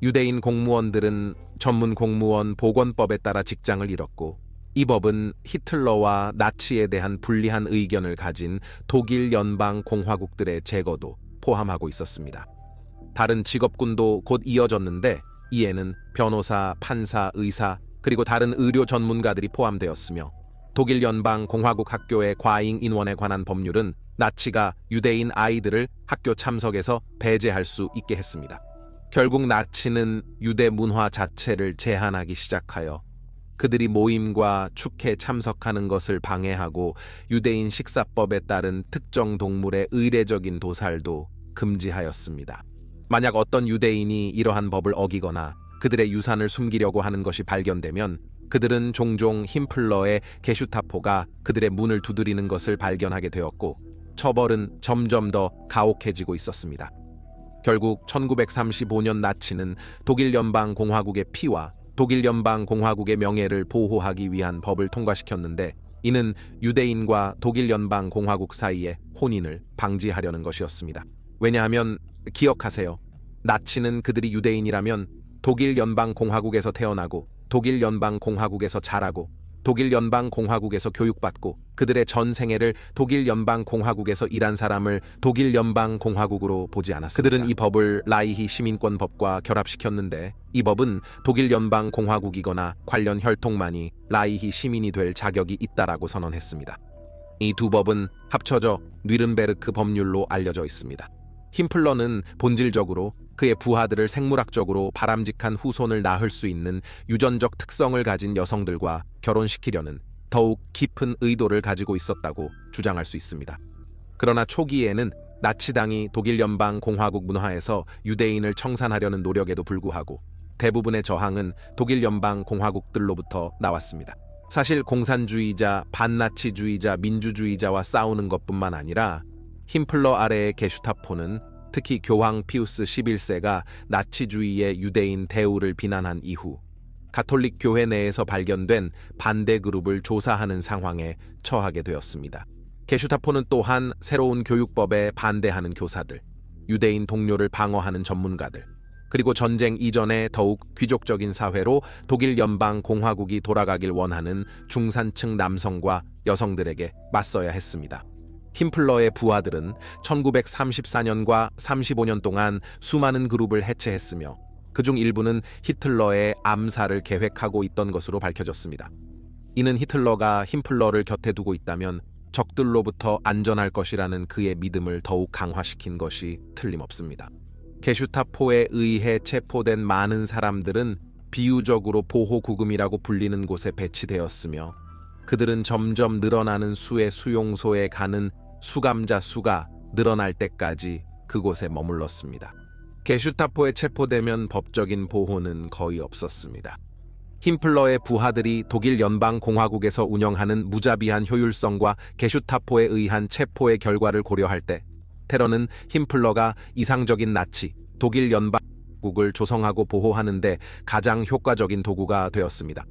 유대인 공무원들은 전문 공무원 보건법에 따라 직장을 잃었고 이 법은 히틀러와 나치에 대한 불리한 의견을 가진 독일 연방 공화국들의 제거도 포함하고 있었습니다. 다른 직업군도 곧 이어졌는데 이에는 변호사, 판사, 의사, 그리고 다른 의료 전문가들이 포함되었으며 독일 연방 공화국 학교의 과잉 인원에 관한 법률은 나치가 유대인 아이들을 학교 참석에서 배제할 수 있게 했습니다. 결국 나치는 유대 문화 자체를 제한하기 시작하여 그들이 모임과 축회에 참석하는 것을 방해하고 유대인 식사법에 따른 특정 동물의 의례적인 도살도 금지하였습니다. 만약 어떤 유대인이 이러한 법을 어기거나 그들의 유산을 숨기려고 하는 것이 발견되면 그들은 종종 힘플러의 게슈타포가 그들의 문을 두드리는 것을 발견하게 되었고 처벌은 점점 더 가혹해지고 있었습니다. 결국 1935년 나치는 독일 연방 공화국의 피와 독일 연방 공화국의 명예를 보호하기 위한 법을 통과시켰는데 이는 유대인과 독일 연방 공화국 사이의 혼인을 방지하려는 것이었습니다. 왜냐하면 기억하세요. 나치는 그들이 유대인이라면 독일 연방 공화국에서 태어나고 독일 연방 공화국에서 자라고 독일 연방공화국에서 교육받고 그들의 전 생애를 독일 연방공화국에서 일한 사람을 독일 연방공화국으로 보지 않았습니다. 그들은 이 법을 라이히 시민권법과 결합시켰는데 이 법은 독일 연방공화국이거나 관련 혈통만이 라이히 시민이 될 자격이 있다라고 선언했습니다. 이 두 법은 합쳐져 뉘른베르크 법률로 알려져 있습니다. 힘플러는 본질적으로 그의 부하들을 생물학적으로 바람직한 후손을 낳을 수 있는 유전적 특성을 가진 여성들과 결혼시키려는 더욱 깊은 의도를 가지고 있었다고 주장할 수 있습니다. 그러나 초기에는 나치당이 독일 연방공화국 문화에서 유대인을 청산하려는 노력에도 불구하고 대부분의 저항은 독일 연방공화국들로부터 나왔습니다. 사실 공산주의자, 반나치주의자, 민주주의자와 싸우는 것뿐만 아니라 힘플러 아래의 게슈타포는 특히 교황 피우스 11세가 나치주의의 유대인 대우를 비난한 이후 가톨릭 교회 내에서 발견된 반대 그룹을 조사하는 상황에 처하게 되었습니다. 게슈타포는 또한 새로운 교육법에 반대하는 교사들, 유대인 동료를 방어하는 전문가들, 그리고 전쟁 이전에 더욱 귀족적인 사회로 독일 연방공화국이 돌아가길 원하는 중산층 남성과 여성들에게 맞서야 했습니다. 힘플러의 부하들은 1934년과 35년 동안 수많은 그룹을 해체했으며 그중 일부는 히틀러의 암살을 계획하고 있던 것으로 밝혀졌습니다. 이는 히틀러가 힘플러를 곁에 두고 있다면 적들로부터 안전할 것이라는 그의 믿음을 더욱 강화시킨 것이 틀림없습니다. 게슈타포에 의해 체포된 많은 사람들은 비유적으로 보호구금이라고 불리는 곳에 배치되었으며 그들은 점점 늘어나는 수의 수용소에 가는 수감자 수가 늘어날 때까지 그곳에 머물렀습니다. 게슈타포에 체포되면 법적인 보호는 거의 없었습니다. 힘플러의 부하들이 독일 연방공화국에서 운영하는 무자비한 효율성과 게슈타포에 의한 체포의 결과를 고려할 때 테러는 힘플러가 이상적인 나치, 독일 연방국을 조성하고 보호하는 데 가장 효과적인 도구가 되었습니다.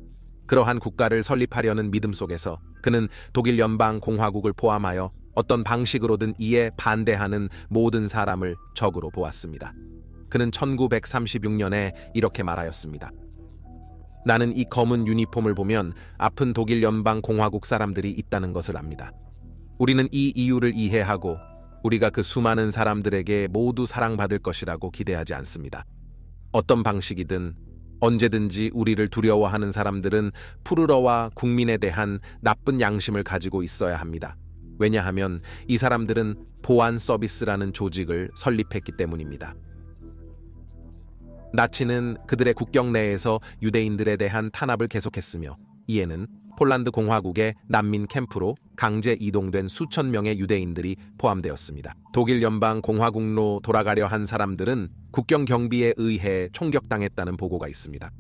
그러한 국가를 설립하려는 믿음 속에서 그는 독일 연방공화국을 포함하여 어떤 방식으로든 이에 반대하는 모든 사람을 적으로 보았습니다. 그는 1936년에 이렇게 말하였습니다. 나는 이 검은 유니폼을 보면 아픈 독일 연방공화국 사람들이 있다는 것을 압니다. 우리는 이 이유를 이해하고 우리가 그 수많은 사람들에게 모두 사랑받을 것이라고 기대하지 않습니다. 어떤 방식이든 언제든지 우리를 두려워하는 사람들은 푸르러와 국민에 대한 나쁜 양심을 가지고 있어야 합니다. 왜냐하면 이 사람들은 보안 서비스라는 조직을 설립했기 때문입니다. 나치는 그들의 국경 내에서 유대인들에 대한 탄압을 계속했으며 이에는 폴란드 공화국의 난민 캠프로 강제 이동된 수천 명의 유대인들이 포함되었습니다. 독일 연방 공화국로 돌아가려 한 사람들은 국경 경비에 의해 총격당했다는 보고가 있습니다.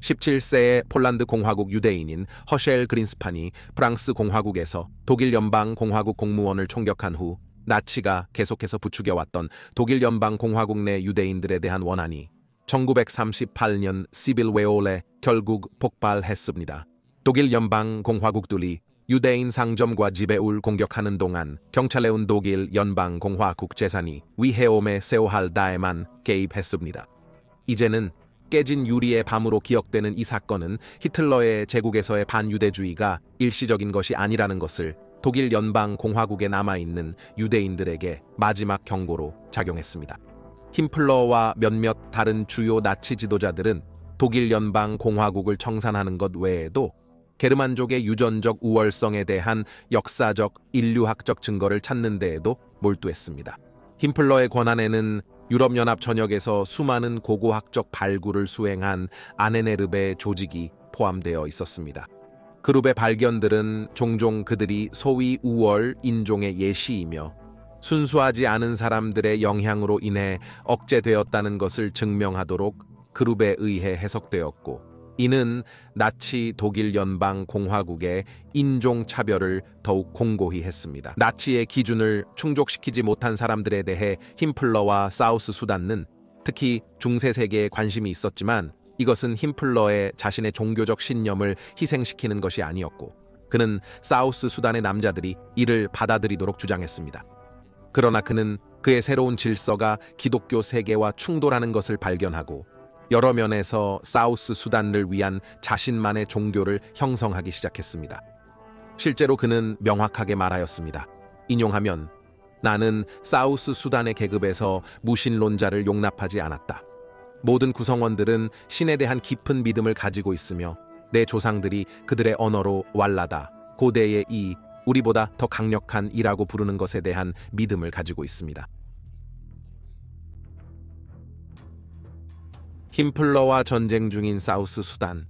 17세의 폴란드 공화국 유대인인 허셸 그린스판이 프랑스 공화국에서 독일 연방 공화국 공무원을 총격한 후 나치가 계속해서 부추겨왔던 독일 연방 공화국 내 유대인들에 대한 원한이 1938년 시빌웨올에 결국 폭발했습니다. 독일 연방 공화국들이 유대인 상점과 집에울 공격하는 동안 경찰해온 독일 연방 공화국 재산이 위해옴에 세오할다에만 개입했습니다. 이제는 깨진 유리의 밤으로 기억되는 이 사건은 히틀러의 제국에서의 반유대주의가 일시적인 것이 아니라는 것을 독일 연방 공화국에 남아있는 유대인들에게 마지막 경고로 작용했습니다. 힘플러와 몇몇 다른 주요 나치 지도자들은 독일 연방 공화국을 청산하는 것 외에도 게르만족의 유전적 우월성에 대한 역사적, 인류학적 증거를 찾는 데에도 몰두했습니다. 힘플러의 권한에는 유럽연합 전역에서 수많은 고고학적 발굴을 수행한 아네네르베 조직이 포함되어 있었습니다. 그룹의 발견들은 종종 그들이 소위 우월 인종의 예시이며 순수하지 않은 사람들의 영향으로 인해 억제되었다는 것을 증명하도록 그룹에 의해 해석되었고 이는 나치 독일 연방 공화국의 인종차별을 더욱 공고히 했습니다. 나치의 기준을 충족시키지 못한 사람들에 대해 힘플러와 사우스 수단은 특히 중세 세계에 관심이 있었지만 이것은 힘플러의 자신의 종교적 신념을 희생시키는 것이 아니었고 그는 사우스 수단의 남자들이 이를 받아들이도록 주장했습니다. 그러나 그는 그의 새로운 질서가 기독교 세계와 충돌하는 것을 발견하고 여러 면에서 사우스 수단을 위한 자신만의 종교를 형성하기 시작했습니다. 실제로 그는 명확하게 말하였습니다. 인용하면 나는 사우스 수단의 계급에서 무신론자를 용납하지 않았다. 모든 구성원들은 신에 대한 깊은 믿음을 가지고 있으며 내 조상들이 그들의 언어로 왈라다, 고대의 이, 우리보다 더 강력한 이라고 부르는 것에 대한 믿음을 가지고 있습니다. 힘플러와 전쟁 중인 사우스 수단.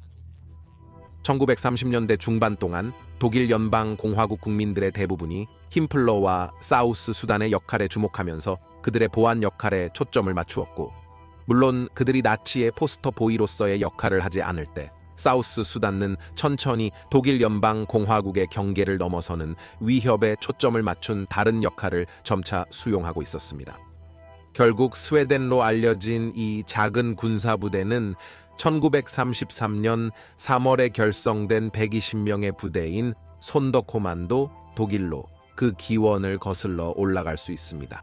1930년대 중반 동안 독일 연방공화국 국민들의 대부분이 힘플러와 사우스 수단의 역할에 주목하면서 그들의 보안 역할에 초점을 맞추었고, 물론 그들이 나치의 포스터 보이로서의 역할을 하지 않을 때 사우스 수단은 천천히 독일 연방공화국의 경계를 넘어서는 위협에 초점을 맞춘 다른 역할을 점차 수용하고 있었습니다. 결국 스웨덴로 알려진 이 작은 군사부대는 1933년 3월에 결성된 120명의 부대인 손더코만도 독일로 그 기원을 거슬러 올라갈 수 있습니다.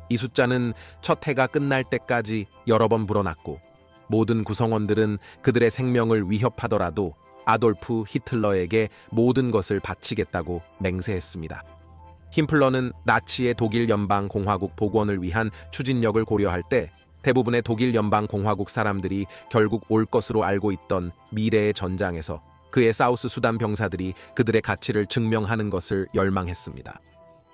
이 숫자는 첫 해가 끝날 때까지 여러 번 불어났고, 모든 구성원들은 그들의 생명을 위협하더라도 아돌프 히틀러에게 모든 것을 바치겠다고 맹세했습니다. 힘플러는 나치의 독일 연방공화국 복원을 위한 추진력을 고려할 때 대부분의 독일 연방공화국 사람들이 결국 올 것으로 알고 있던 미래의 전장에서 그의 사우스 수단 병사들이 그들의 가치를 증명하는 것을 열망했습니다.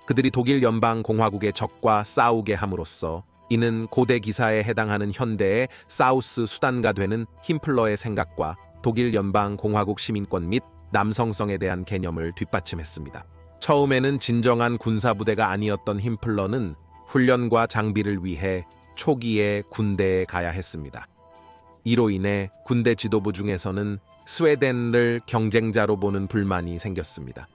그들이 독일 연방공화국의 적과 싸우게 함으로써 이는 고대 기사에 해당하는 현대의 사우스 수단가 되는 힘플러의 생각과 독일 연방공화국 시민권 및 남성성에 대한 개념을 뒷받침했습니다. 처음에는 진정한 군사부대가 아니었던 힘플러는 훈련과 장비를 위해 초기에 군대에 가야 했습니다. 이로 인해 군대 지도부 중에서는 스웨덴을 경쟁자로 보는 불만이 생겼습니다.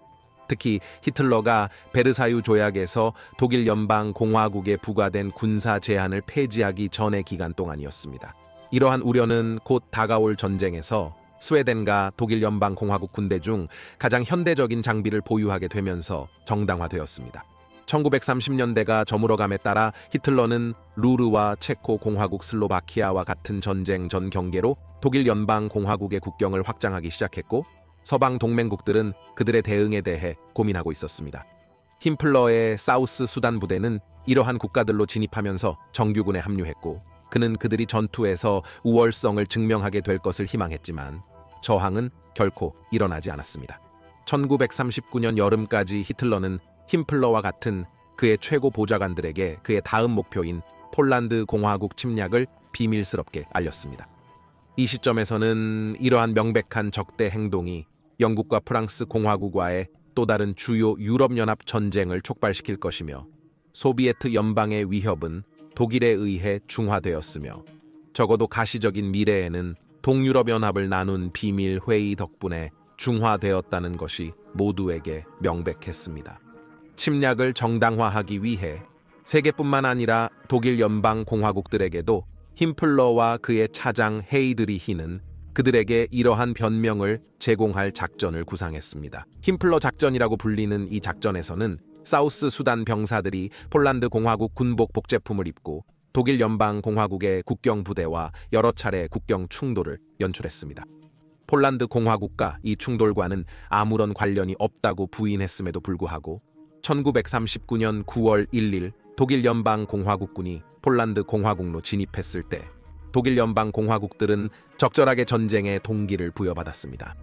특히 히틀러가 베르사유 조약에서 독일 연방공화국에 부과된 군사 제한을 폐지하기 전의 기간 동안이었습니다. 이러한 우려는 곧 다가올 전쟁에서 스웨덴과 독일 연방공화국 군대 중 가장 현대적인 장비를 보유하게 되면서 정당화되었습니다. 1930년대가 저물어감에 따라 히틀러는 루르와 체코 공화국 슬로바키아와 같은 전쟁 전 경계로 독일 연방공화국의 국경을 확장하기 시작했고, 서방 동맹국들은 그들의 대응에 대해 고민하고 있었습니다. 힘플러의 사우스 수단 부대는 이러한 국가들로 진입하면서 정규군에 합류했고, 그는 그들이 전투에서 우월성을 증명하게 될 것을 희망했지만 저항은 결코 일어나지 않았습니다. 1939년 여름까지 히틀러는 힘플러와 같은 그의 최고 보좌관들에게 그의 다음 목표인 폴란드 공화국 침략을 비밀스럽게 알렸습니다. 이 시점에서는 이러한 명백한 적대 행동이 영국과 프랑스 공화국과의 또 다른 주요 유럽연합 전쟁을 촉발시킬 것이며, 소비에트 연방의 위협은 독일에 의해 중화되었으며, 적어도 가시적인 미래에는 동유럽연합을 나눈 비밀 회의 덕분에 중화되었다는 것이 모두에게 명백했습니다. 침략을 정당화하기 위해 세계뿐만 아니라 독일 연방공화국들에게도 힘플러와 그의 차장 헤이드리히는 그들에게 이러한 변명을 제공할 작전을 구상했습니다. 힘플러 작전이라고 불리는 이 작전에서는 사우스 수단 병사들이 폴란드 공화국 군복 복제품을 입고 독일 연방공화국의 국경 부대와 여러 차례 국경 충돌을 연출했습니다. 폴란드 공화국과 이 충돌과는 아무런 관련이 없다고 부인했음에도 불구하고 1939년 9월 1일 독일 연방공화국군이 폴란드 공화국로 진입했을 때 독일 연방공화국들은 적절하게 전쟁의 동기를 부여받았습니다.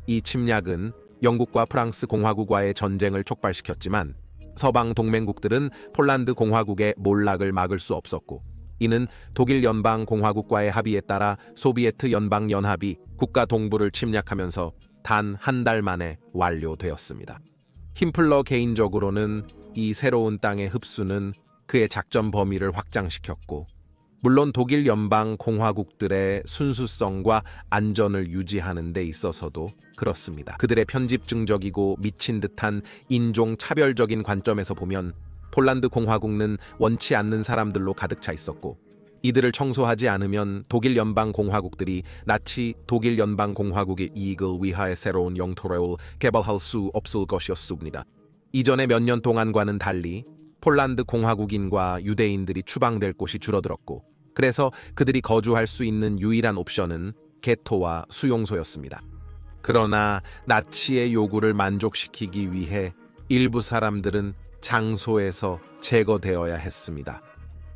이 침략은 영국과 프랑스 공화국과의 전쟁을 촉발시켰지만 서방 동맹국들은 폴란드 공화국의 몰락을 막을 수 없었고, 이는 독일 연방공화국과의 합의에 따라 소비에트 연방연합이 국가 동부를 침략하면서 단 한 달 만에 완료되었습니다. 힘플러 개인적으로는 이 새로운 땅의 흡수는 그의 작전 범위를 확장시켰고, 물론 독일 연방공화국들의 순수성과 안전을 유지하는 데 있어서도 그렇습니다. 그들의 편집증적이고 미친 듯한 인종차별적인 관점에서 보면 폴란드 공화국은 원치 않는 사람들로 가득 차 있었고, 이들을 청소하지 않으면 독일 연방공화국들이 나치 독일 연방공화국의 이익을 위하여 새로운 영토를 개발할 수 없을 것이었습니다. 이전의 몇 년 동안과는 달리 폴란드 공화국인과 유대인들이 추방될 곳이 줄어들었고, 그래서 그들이 거주할 수 있는 유일한 옵션은 게토와 수용소였습니다. 그러나 나치의 요구를 만족시키기 위해 일부 사람들은 장소에서 제거되어야 했습니다.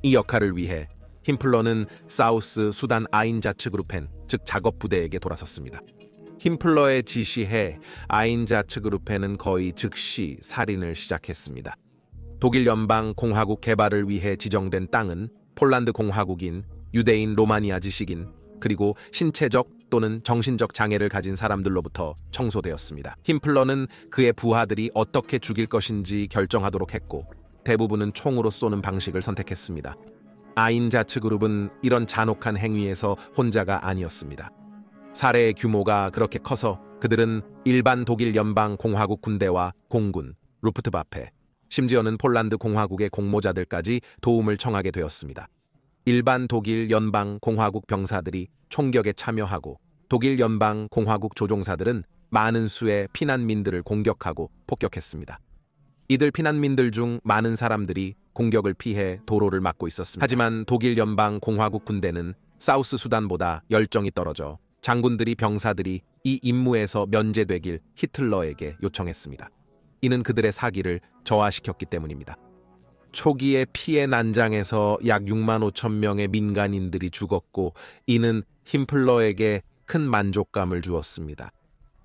이 역할을 위해 힘플러는 사우스 수단 아인자츠그루펜, 즉 작업부대에게 돌아섰습니다. 힘플러에 지시해 아인자츠그루펜은 거의 즉시 살인을 시작했습니다. 독일 연방 공화국 개발을 위해 지정된 땅은 폴란드 공화국인, 유대인 로마니아 지식인, 그리고 신체적 또는 정신적 장애를 가진 사람들로부터 청소되었습니다. 힘플러는 그의 부하들이 어떻게 죽일 것인지 결정하도록 했고 대부분은 총으로 쏘는 방식을 선택했습니다. 아인자츠그룹은 이런 잔혹한 행위에서 혼자가 아니었습니다. 살해의 규모가 그렇게 커서 그들은 일반 독일 연방 공화국 군대와 공군, 루프트바페, 심지어는 폴란드 공화국의 공모자들까지 도움을 청하게 되었습니다. 일반 독일 연방 공화국 병사들이 총격에 참여하고 독일 연방 공화국 조종사들은 많은 수의 피난민들을 공격하고 폭격했습니다. 이들 피난민들 중 많은 사람들이 공격을 피해 도로를 막고 있었습니다. 하지만 독일 연방 공화국 군대는 사우스 수단보다 열정이 떨어져 장군들이 병사들이 이 임무에서 면제되길 히틀러에게 요청했습니다. 이는 그들의 사기를 저하시켰기 때문입니다. 초기의 피해 난장에서 약 6만 5천 명의 민간인들이 죽었고 이는 힘플러에게 큰 만족감을 주었습니다.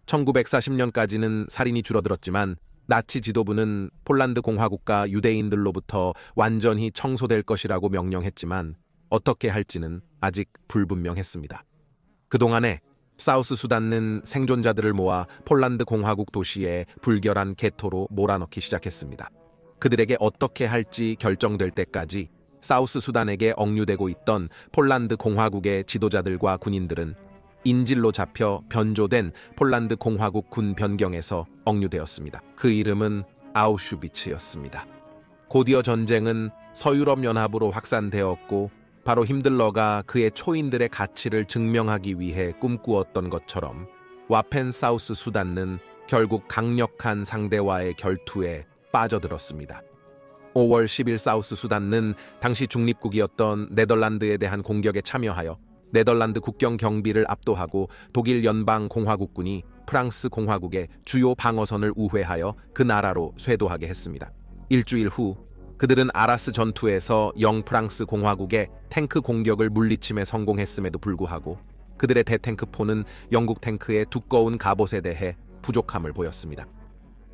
1940년까지는 살인이 줄어들었지만 나치 지도부는 폴란드 공화국과 유대인들로부터 완전히 청소될 것이라고 명령했지만 어떻게 할지는 아직 불분명했습니다. 그동안에 사우스 수단은 생존자들을 모아 폴란드 공화국 도시에 불결한 게토로 몰아넣기 시작했습니다. 그들에게 어떻게 할지 결정될 때까지 사우스 수단에게 억류되고 있던 폴란드 공화국의 지도자들과 군인들은 인질로 잡혀 변조된 폴란드 공화국 군 변경에서 억류되었습니다. 그 이름은 아우슈비츠였습니다. 곧이어 전쟁은 서유럽 연합으로 확산되었고 바로 힘들러가 그의 초인들의 가치를 증명하기 위해 꿈꾸었던 것처럼 와펜 사우스 수단은 결국 강력한 상대와의 결투에 빠져들었습니다. 5월 10일 사우스 수단은 당시 중립국이었던 네덜란드에 대한 공격에 참여하여 네덜란드 국경 경비를 압도하고 독일 연방 공화국군이 프랑스 공화국의 주요 방어선을 우회하여 그 나라로 쇄도하게 했습니다. 일주일 후 그들은 아라스 전투에서 영프랑스 공화국의 탱크 공격을 물리침에 성공했음에도 불구하고 그들의 대탱크포는 영국 탱크의 두꺼운 갑옷에 대해 부족함을 보였습니다.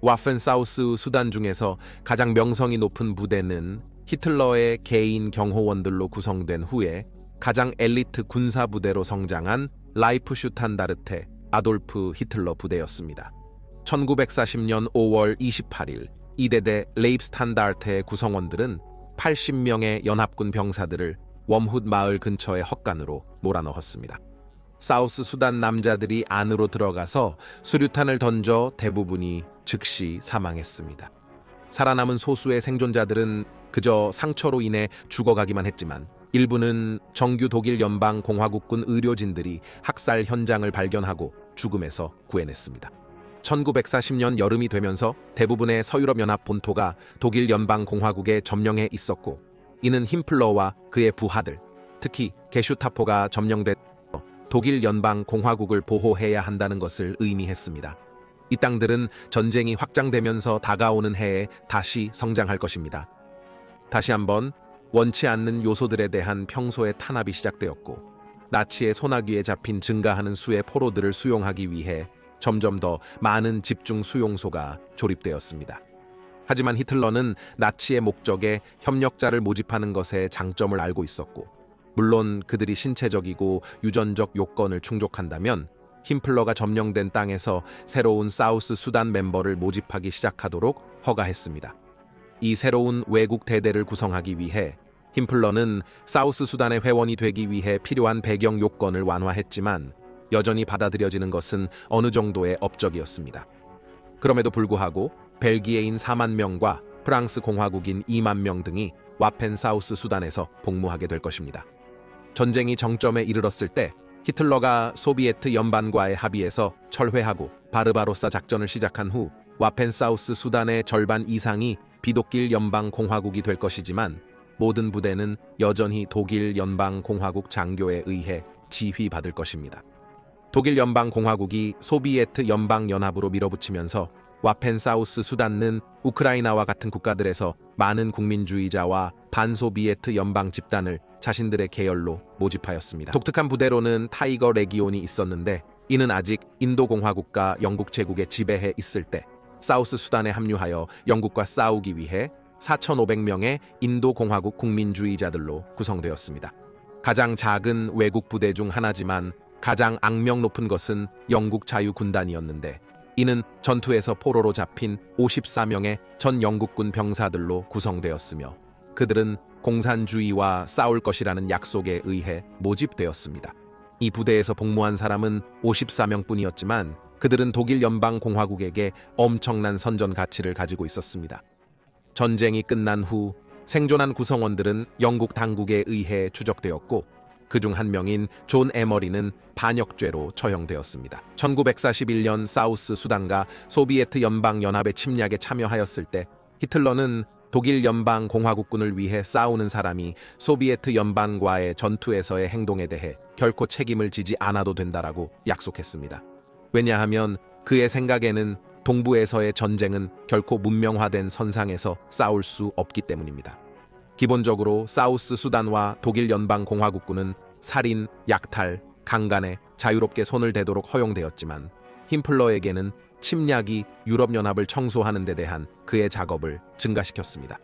와펜 사우스 수단 중에서 가장 명성이 높은 부대는 히틀러의 개인 경호원들로 구성된 후에 가장 엘리트 군사 부대로 성장한 라이프슈탄다르테 아돌프 히틀러 부대였습니다. 1940년 5월 28일 이대대 레입스탄다르테의 구성원들은 80명의 연합군 병사들을 웜훗 마을 근처의 헛간으로 몰아넣었습니다. 사우스 수단 남자들이 안으로 들어가서 수류탄을 던져 대부분이 즉시 사망했습니다. 살아남은 소수의 생존자들은 그저 상처로 인해 죽어가기만 했지만 일부는 정규 독일 연방 공화국군 의료진들이 학살 현장을 발견하고 죽음에서 구해냈습니다. 1940년 여름이 되면서 대부분의 서유럽 연합 본토가 독일 연방 공화국에 점령해 있었고 이는 힘플러와 그의 부하들, 특히 게슈타포가 점령돼 독일 연방 공화국을 보호해야 한다는 것을 의미했습니다. 이 땅들은 전쟁이 확장되면서 다가오는 해에 다시 성장할 것입니다. 다시 한번 원치 않는 요소들에 대한 평소의 탄압이 시작되었고 나치의 소나기에 잡힌 증가하는 수의 포로들을 수용하기 위해 점점 더 많은 집중 수용소가 조립되었습니다. 하지만 히틀러는 나치의 목적에 협력자를 모집하는 것의 장점을 알고 있었고 물론 그들이 신체적이고 유전적 요건을 충족한다면 힘플러가 점령된 땅에서 새로운 사우스 수단 멤버를 모집하기 시작하도록 허가했습니다. 이 새로운 외국 대대를 구성하기 위해 힘플러는 사우스 수단의 회원이 되기 위해 필요한 배경 요건을 완화했지만 여전히 받아들여지는 것은 어느 정도의 업적이었습니다. 그럼에도 불구하고 벨기에인 4만 명과 프랑스 공화국인 2만 명 등이 와펜 사우스 수단에서 복무하게 될 것입니다. 전쟁이 정점에 이르렀을 때 히틀러가 소비에트 연반과의 합의에서 철회하고 바르바로사 작전을 시작한 후 와펜 사우스 수단의 절반 이상이 비독일 연방 공화국이 될 것이지만 모든 부대는 여전히 독일 연방공화국 장교에 의해 지휘받을 것입니다. 독일 연방공화국이 소비에트 연방연합으로 밀어붙이면서 와펜 사우스 수단은 우크라이나와 같은 국가들에서 많은 국민주의자와 반소비에트 연방 집단을 자신들의 계열로 모집하였습니다. 독특한 부대로는 타이거 레기온이 있었는데 이는 아직 인도공화국과 영국 제국에 지배해 있을 때 사우스 수단에 합류하여 영국과 싸우기 위해 4,500명의 인도공화국 국민주의자들로 구성되었습니다. 가장 작은 외국 부대 중 하나지만 가장 악명 높은 것은 영국 자유군단이었는데 이는 전투에서 포로로 잡힌 54명의 전 영국군 병사들로 구성되었으며 그들은 공산주의와 싸울 것이라는 약속에 의해 모집되었습니다. 이 부대에서 복무한 사람은 54명뿐이었지만 그들은 독일 연방공화국에게 엄청난 선전 가치를 가지고 있었습니다. 전쟁이 끝난 후 생존한 구성원들은 영국 당국에 의해 추적되었고 그중 한 명인 존 에머리는 반역죄로 처형되었습니다. 1941년 사우스 수단과 소비에트 연방연합의 침략에 참여하였을 때 히틀러는 독일 연방공화국군을 위해 싸우는 사람이 소비에트 연방과의 전투에서의 행동에 대해 결코 책임을 지지 않아도 된다라고 약속했습니다. 왜냐하면 그의 생각에는 동부에서의 전쟁은 결코 문명화된 선상에서 싸울 수 없기 때문입니다. 기본적으로 사우스 수단과 독일 연방공화국군은 살인, 약탈, 강간에 자유롭게 손을 대도록 허용되었지만 힘플러에게는 침략이 유럽연합을 청소하는 데 대한 그의 작업을 증가시켰습니다.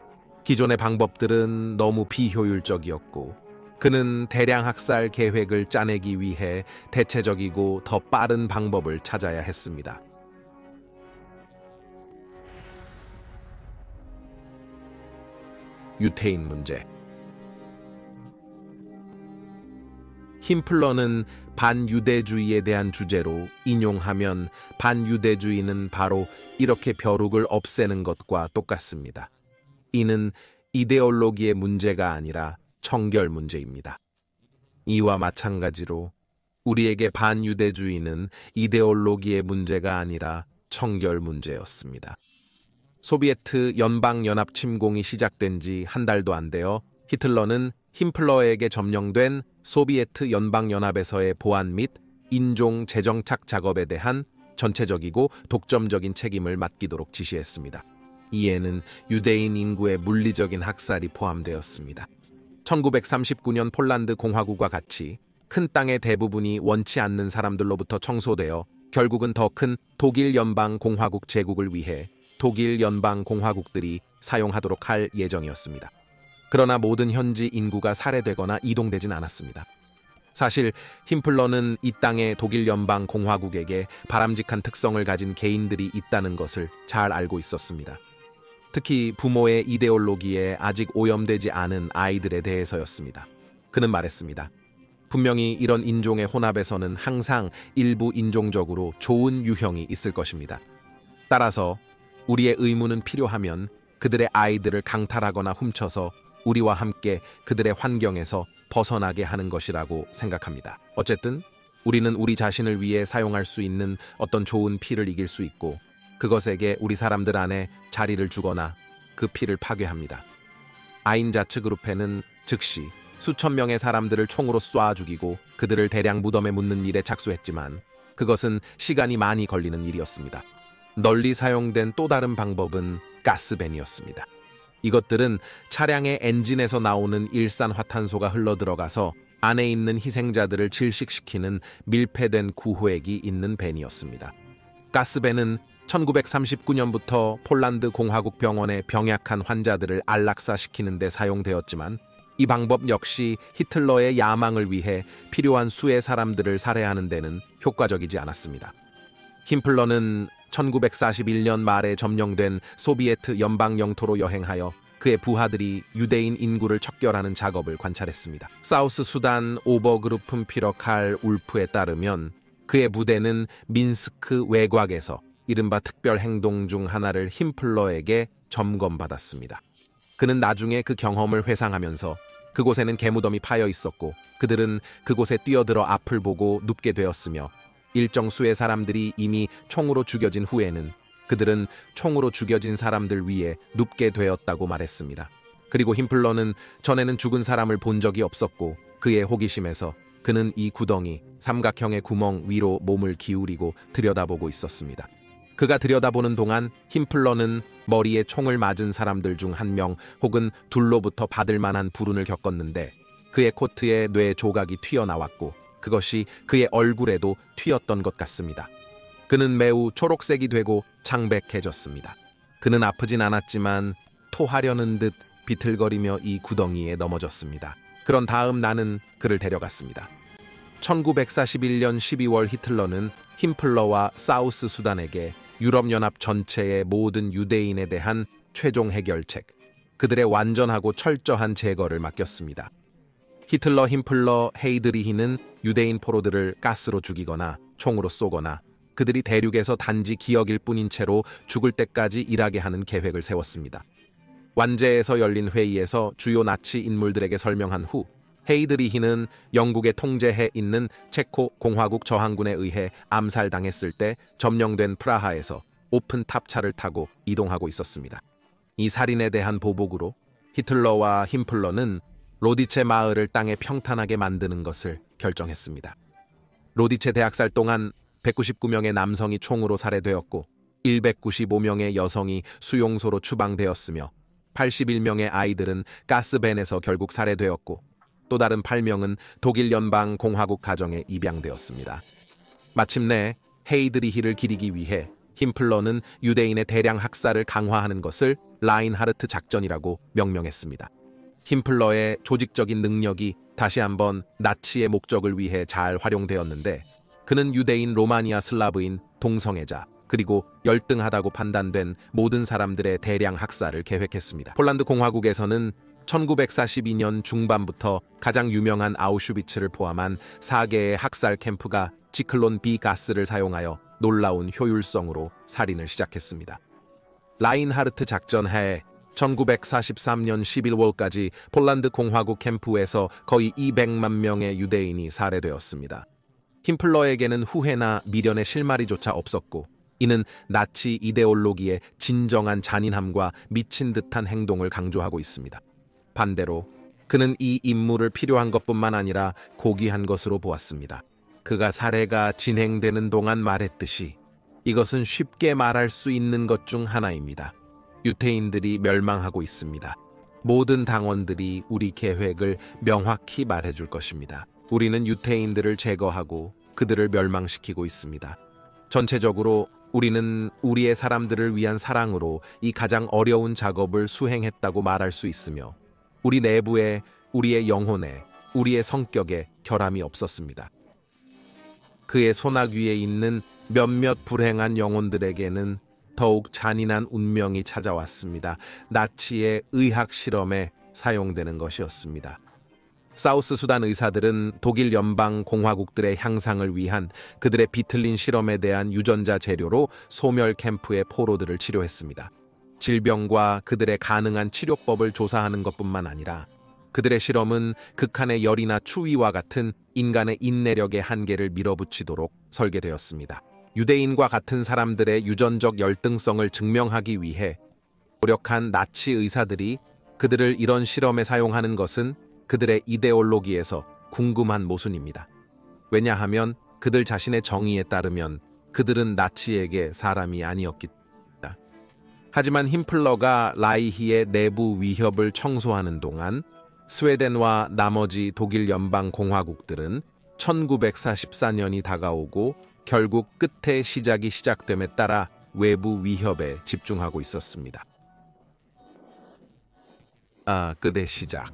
기존의 방법들은 너무 비효율적이었고 그는 대량 학살 계획을 짜내기 위해 대체적이고 더 빠른 방법을 찾아야 했습니다. 유태인 문제. 힘플러는 반유대주의에 대한 주제로 인용하면 반유대주의는 바로 이렇게 벼룩을 없애는 것과 똑같습니다. 이는 이데올로기의 문제가 아니라 청결 문제입니다. 이와 마찬가지로 우리에게 반유대주의는 이데올로기의 문제가 아니라 청결 문제였습니다. 소비에트 연방연합 침공이 시작된 지 한 달도 안 되어 히틀러는 힘플러에게 점령된 소비에트 연방연합에서의 보안 및 인종 재정착 작업에 대한 전체적이고 독점적인 책임을 맡기도록 지시했습니다. 이에는 유대인 인구의 물리적인 학살이 포함되었습니다. 1939년 폴란드 공화국과 같이 큰 땅의 대부분이 원치 않는 사람들로부터 청소되어 결국은 더 큰 독일 연방 공화국 제국을 위해 독일 연방 공화국들이 사용하도록 할 예정이었습니다. 그러나 모든 현지 인구가 살해되거나 이동되진 않았습니다. 사실 힘플러는 이 땅의 독일 연방 공화국에게 바람직한 특성을 가진 개인들이 있다는 것을 잘 알고 있었습니다. 특히 부모의 이데올로기에 아직 오염되지 않은 아이들에 대해서였습니다. 그는 말했습니다. 분명히 이런 인종의 혼합에서는 항상 일부 인종적으로 좋은 유형이 있을 것입니다. 따라서 우리의 의무는 필요하면 그들의 아이들을 강탈하거나 훔쳐서 우리와 함께 그들의 환경에서 벗어나게 하는 것이라고 생각합니다. 어쨌든 우리는 우리 자신을 위해 사용할 수 있는 어떤 좋은 피를 이길 수 있고 그것에게 우리 사람들 안에 자리를 주거나 그 피를 파괴합니다. 아인자츠 그룹회는 즉시 수천 명의 사람들을 총으로 쏴 죽이고 그들을 대량 무덤에 묻는 일에 착수했지만 그것은 시간이 많이 걸리는 일이었습니다. 널리 사용된 또 다른 방법은 가스밴이었습니다. 이것들은 차량의 엔진에서 나오는 일산화탄소가 흘러들어가서 안에 있는 희생자들을 질식시키는 밀폐된 구호액이 있는 밴이었습니다. 가스밴은 1939년부터 폴란드 공화국 병원의 병약한 환자들을 안락사시키는 데 사용되었지만 이 방법 역시 히틀러의 야망을 위해 필요한 수의 사람들을 살해하는 데는 효과적이지 않았습니다. 힘플러는 1941년 말에 점령된 소비에트 연방 영토로 여행하여 그의 부하들이 유대인 인구를 척결하는 작업을 관찰했습니다. 사우스 수단 오버그루픈피러 칼 울프에 따르면 그의 부대는 민스크 외곽에서 이른바 특별 행동 중 하나를 힘플러에게 점검받았습니다. 그는 나중에 그 경험을 회상하면서 그곳에는 개무덤이 파여 있었고 그들은 그곳에 뛰어들어 앞을 보고 눕게 되었으며 일정 수의 사람들이 이미 총으로 죽여진 후에는 그들은 총으로 죽여진 사람들 위에 눕게 되었다고 말했습니다. 그리고 힘플러는 전에는 죽은 사람을 본 적이 없었고 그의 호기심에서 그는 이 구덩이, 삼각형의 구멍 위로 몸을 기울이고 들여다보고 있었습니다. 그가 들여다보는 동안 힘플러는 머리에 총을 맞은 사람들 중 한 명 혹은 둘로부터 받을 만한 불운을 겪었는데 그의 코트에 뇌 조각이 튀어나왔고 그것이 그의 얼굴에도 튀었던 것 같습니다. 그는 매우 초록색이 되고 창백해졌습니다. 그는 아프진 않았지만 토하려는 듯 비틀거리며 이 구덩이에 넘어졌습니다. 그런 다음 나는 그를 데려갔습니다. 1941년 12월 히틀러는 힘플러와 사우스 수단에게 유럽연합 전체의 모든 유대인에 대한 최종 해결책, 그들의 완전하고 철저한 제거를 맡겼습니다. 히틀러, 힘플러, 헤이드리히는 유대인 포로들을 가스로 죽이거나 총으로 쏘거나 그들이 대륙에서 단지 기억일 뿐인 채로 죽을 때까지 일하게 하는 계획을 세웠습니다. 완제에서 열린 회의에서 주요 나치 인물들에게 설명한 후 헤이드리히는 영국의 통제해 있는 체코 공화국 저항군에 의해 암살당했을 때 점령된 프라하에서 오픈 탑차를 타고 이동하고 있었습니다. 이 살인에 대한 보복으로 히틀러와 힘플러는 로디체 마을을 땅에 평탄하게 만드는 것을 결정했습니다. 로디체 대학살 동안 199명의 남성이 총으로 살해되었고 195명의 여성이 수용소로 추방되었으며 81명의 아이들은 가스벤에서 결국 살해되었고 또 다른 8명은 독일 연방 공화국 가정에 입양되었습니다. 마침내 헤이드리히를 기리기 위해 힘플러는 유대인의 대량 학살을 강화하는 것을 라인하르트 작전이라고 명명했습니다. 힘플러의 조직적인 능력이 다시 한번 나치의 목적을 위해 잘 활용되었는데 그는 유대인, 로마니아 슬라브인, 동성애자 그리고 열등하다고 판단된 모든 사람들의 대량 학살을 계획했습니다. 폴란드 공화국에서는 1942년 중반부터 가장 유명한 아우슈비츠를 포함한 4개의 학살 캠프가 지클론 B 가스를 사용하여 놀라운 효율성으로 살인을 시작했습니다. 라인하르트 작전 하에 1943년 11월까지 폴란드 공화국 캠프에서 거의 200만 명의 유대인이 살해되었습니다. 힘플러에게는 후회나 미련의 실마리조차 없었고 이는 나치 이데올로기의 진정한 잔인함과 미친 듯한 행동을 강조하고 있습니다. 반대로 그는 이 임무를 필요한 것뿐만 아니라 고귀한 것으로 보았습니다. 그가 살해가 진행되는 동안 말했듯이 이것은 쉽게 말할 수 있는 것 중 하나입니다. 유태인들이 멸망하고 있습니다. 모든 당원들이 우리 계획을 명확히 말해줄 것입니다. 우리는 유태인들을 제거하고 그들을 멸망시키고 있습니다. 전체적으로 우리는 우리의 사람들을 위한 사랑으로 이 가장 어려운 작업을 수행했다고 말할 수 있으며 우리 내부에, 우리의 영혼에, 우리의 성격에 결함이 없었습니다. 그의 손아귀 위에 있는 몇몇 불행한 영혼들에게는 더욱 잔인한 운명이 찾아왔습니다. 나치의 의학 실험에 사용되는 것이었습니다. 사우스 수단 의사들은 독일 연방 공화국들의 향상을 위한 그들의 비틀린 실험에 대한 유전자 재료로 소멸 캠프의 포로들을 치료했습니다. 질병과 그들의 가능한 치료법을 조사하는 것뿐만 아니라 그들의 실험은 극한의 열이나 추위와 같은 인간의 인내력의 한계를 밀어붙이도록 설계되었습니다. 유대인과 같은 사람들의 유전적 열등성을 증명하기 위해 노력한 나치 의사들이 그들을 이런 실험에 사용하는 것은 그들의 이데올로기에서 궁금한 모순입니다. 왜냐하면 그들 자신의 정의에 따르면 그들은 나치에게 사람이 아니었기 때문입니다. 하지만 힘플러가 라이히의 내부 위협을 청소하는 동안 스웨덴과 나머지 독일 연방 공화국들은 1944년이 다가오고 결국 끝의 시작이 시작됨에 따라 외부 위협에 집중하고 있었습니다. 끝의 시작.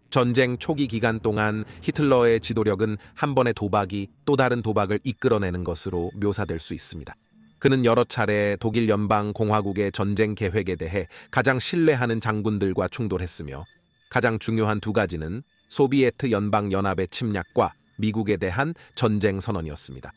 전쟁 초기 기간 동안 히틀러의 지도력은 한 번의 도박이 또 다른 도박을 이끌어내는 것으로 묘사될 수 있습니다. 그는 여러 차례 독일 연방 공화국의 전쟁 계획에 대해 가장 신뢰하는 장군들과 충돌했으며 가장 중요한 두 가지는 소비에트 연방 연합의 침략과 미국에 대한 전쟁 선언이었습니다.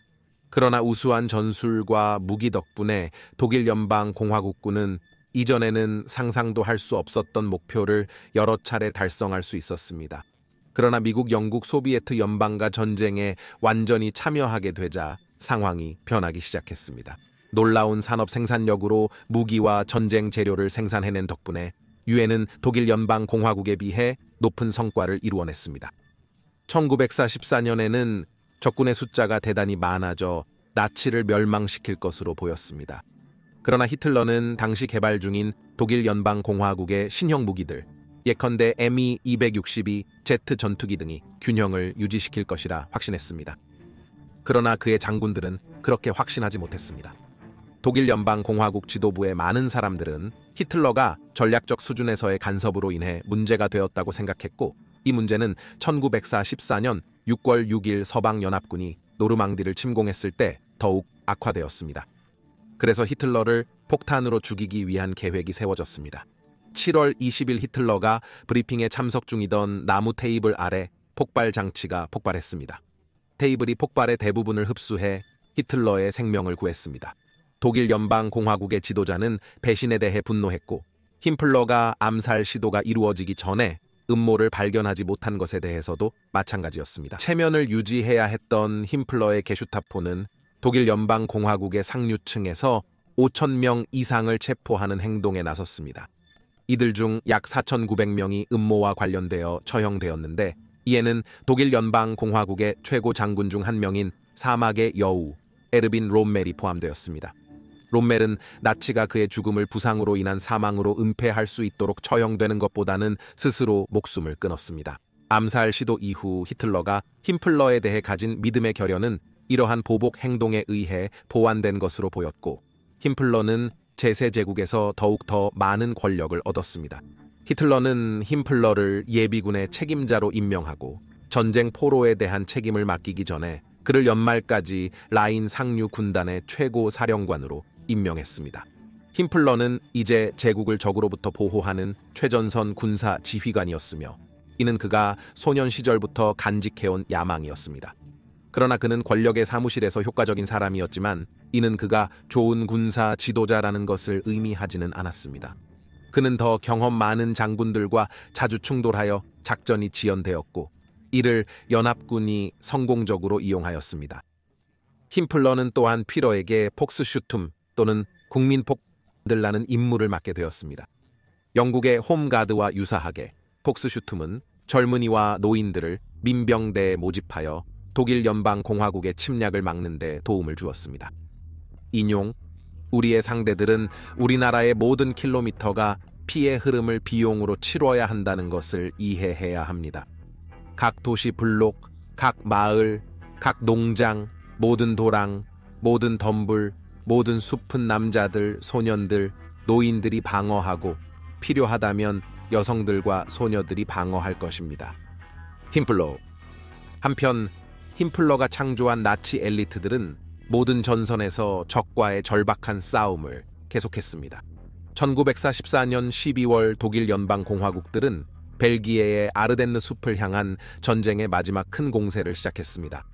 그러나 우수한 전술과 무기 덕분에 독일 연방 공화국군은 이전에는 상상도 할 수 없었던 목표를 여러 차례 달성할 수 있었습니다. 그러나 미국, 영국, 소비에트 연방과 전쟁에 완전히 참여하게 되자 상황이 변하기 시작했습니다. 놀라운 산업 생산력으로 무기와 전쟁 재료를 생산해낸 덕분에 유엔은 독일 연방공화국에 비해 높은 성과를 이루어냈습니다. 1944년에는 적군의 숫자가 대단히 많아져 나치를 멸망시킬 것으로 보였습니다. 그러나 히틀러는 당시 개발 중인 독일 연방공화국의 신형 무기들, 예컨대 Me-262 Z 전투기 등이 균형을 유지시킬 것이라 확신했습니다. 그러나 그의 장군들은 그렇게 확신하지 못했습니다. 독일 연방공화국 지도부의 많은 사람들은 히틀러가 전략적 수준에서의 간섭으로 인해 문제가 되었다고 생각했고, 이 문제는 1944년 6월 6일 서방연합군이 노르망디를 침공했을 때 더욱 악화되었습니다. 그래서 히틀러를 폭탄으로 죽이기 위한 계획이 세워졌습니다. 7월 20일 히틀러가 브리핑에 참석 중이던 나무 테이블 아래 폭발 장치가 폭발했습니다. 테이블이 폭발의 대부분을 흡수해 히틀러의 생명을 구했습니다. 독일 연방공화국의 지도자는 배신에 대해 분노했고, 힘플러가 암살 시도가 이루어지기 전에 음모를 발견하지 못한 것에 대해서도 마찬가지였습니다. 체면을 유지해야 했던 힘플러의 게슈타포는 독일 연방공화국의 상류층에서 5,000명 이상을 체포하는 행동에 나섰습니다. 이들 중 약 4,900명이 음모와 관련되어 처형되었는데, 이에는 독일 연방공화국의 최고 장군 중 한 명인 사막의 여우 에르빈 롬멜이 포함되었습니다. 롬멜은 나치가 그의 죽음을 부상으로 인한 사망으로 은폐할 수 있도록 처형되는 것보다는 스스로 목숨을 끊었습니다. 암살 시도 이후 히틀러가 힘플러에 대해 가진 믿음의 결여는 이러한 보복 행동에 의해 보완된 것으로 보였고, 힘플러는 제3제국에서 더욱 더 많은 권력을 얻었습니다. 히틀러는 힘플러를 예비군의 책임자로 임명하고 전쟁 포로에 대한 책임을 맡기기 전에 그를 연말까지 라인 상류 군단의 최고 사령관으로 임명했습니다. 힘플러는 이제 제국을 적으로부터 보호하는 최전선 군사 지휘관이었으며, 이는 그가 소년 시절부터 간직해온 야망이었습니다. 그러나 그는 권력의 사무실에서 효과적인 사람이었지만, 이는 그가 좋은 군사 지도자라는 것을 의미하지는 않았습니다. 그는 더 경험 많은 장군들과 자주 충돌하여 작전이 지연되었고, 이를 연합군이 성공적으로 이용하였습니다. 힘플러는 또한 피러에게 폭스슈툼 또는 국민폭들라는 임무를 맡게 되었습니다. 영국의 홈가드와 유사하게 폭스슈툼은 젊은이와 노인들을 민병대에 모집하여 독일 연방공화국의 침략을 막는 데 도움을 주었습니다. 인용, 우리의 상대들은 우리나라의 모든 킬로미터가 피의 흐름을 비용으로 치러야 한다는 것을 이해해야 합니다. 각 도시 블록, 각 마을, 각 농장, 모든 도랑, 모든 덤불, 모든 숲은 남자들, 소년들, 노인들이 방어하고 필요하다면 여성들과 소녀들이 방어할 것입니다. 힘플러. 한편 힘플러가 창조한 나치 엘리트들은 모든 전선에서 적과의 절박한 싸움을 계속했습니다. 1944년 12월 독일 연방공화국들은 벨기에의 아르덴느 숲을 향한 전쟁의 마지막 큰 공세를 시작했습니다.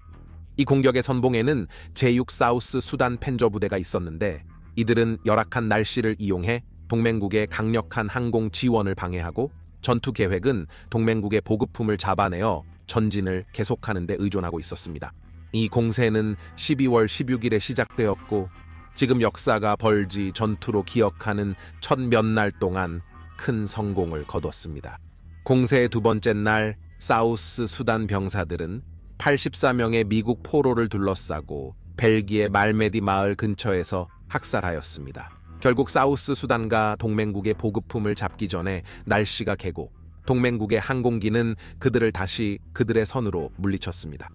이 공격의 선봉에는 제6 사우스 수단 펜저 부대가 있었는데, 이들은 열악한 날씨를 이용해 동맹국의 강력한 항공 지원을 방해하고, 전투 계획은 동맹국의 보급품을 잡아내어 전진을 계속하는 데 의존하고 있었습니다. 이 공세는 12월 16일에 시작되었고, 지금 역사가 벌지 전투로 기억하는 첫 몇 날 동안 큰 성공을 거뒀습니다. 공세의 두 번째 날, 사우스 수단 병사들은 84명의 미국 포로를 둘러싸고 벨기에 말메디 마을 근처에서 학살하였습니다. 결국 사우스 수단과 동맹국의 보급품을 잡기 전에 날씨가 개고, 동맹국의 항공기는 그들을 다시 그들의 선으로 물리쳤습니다.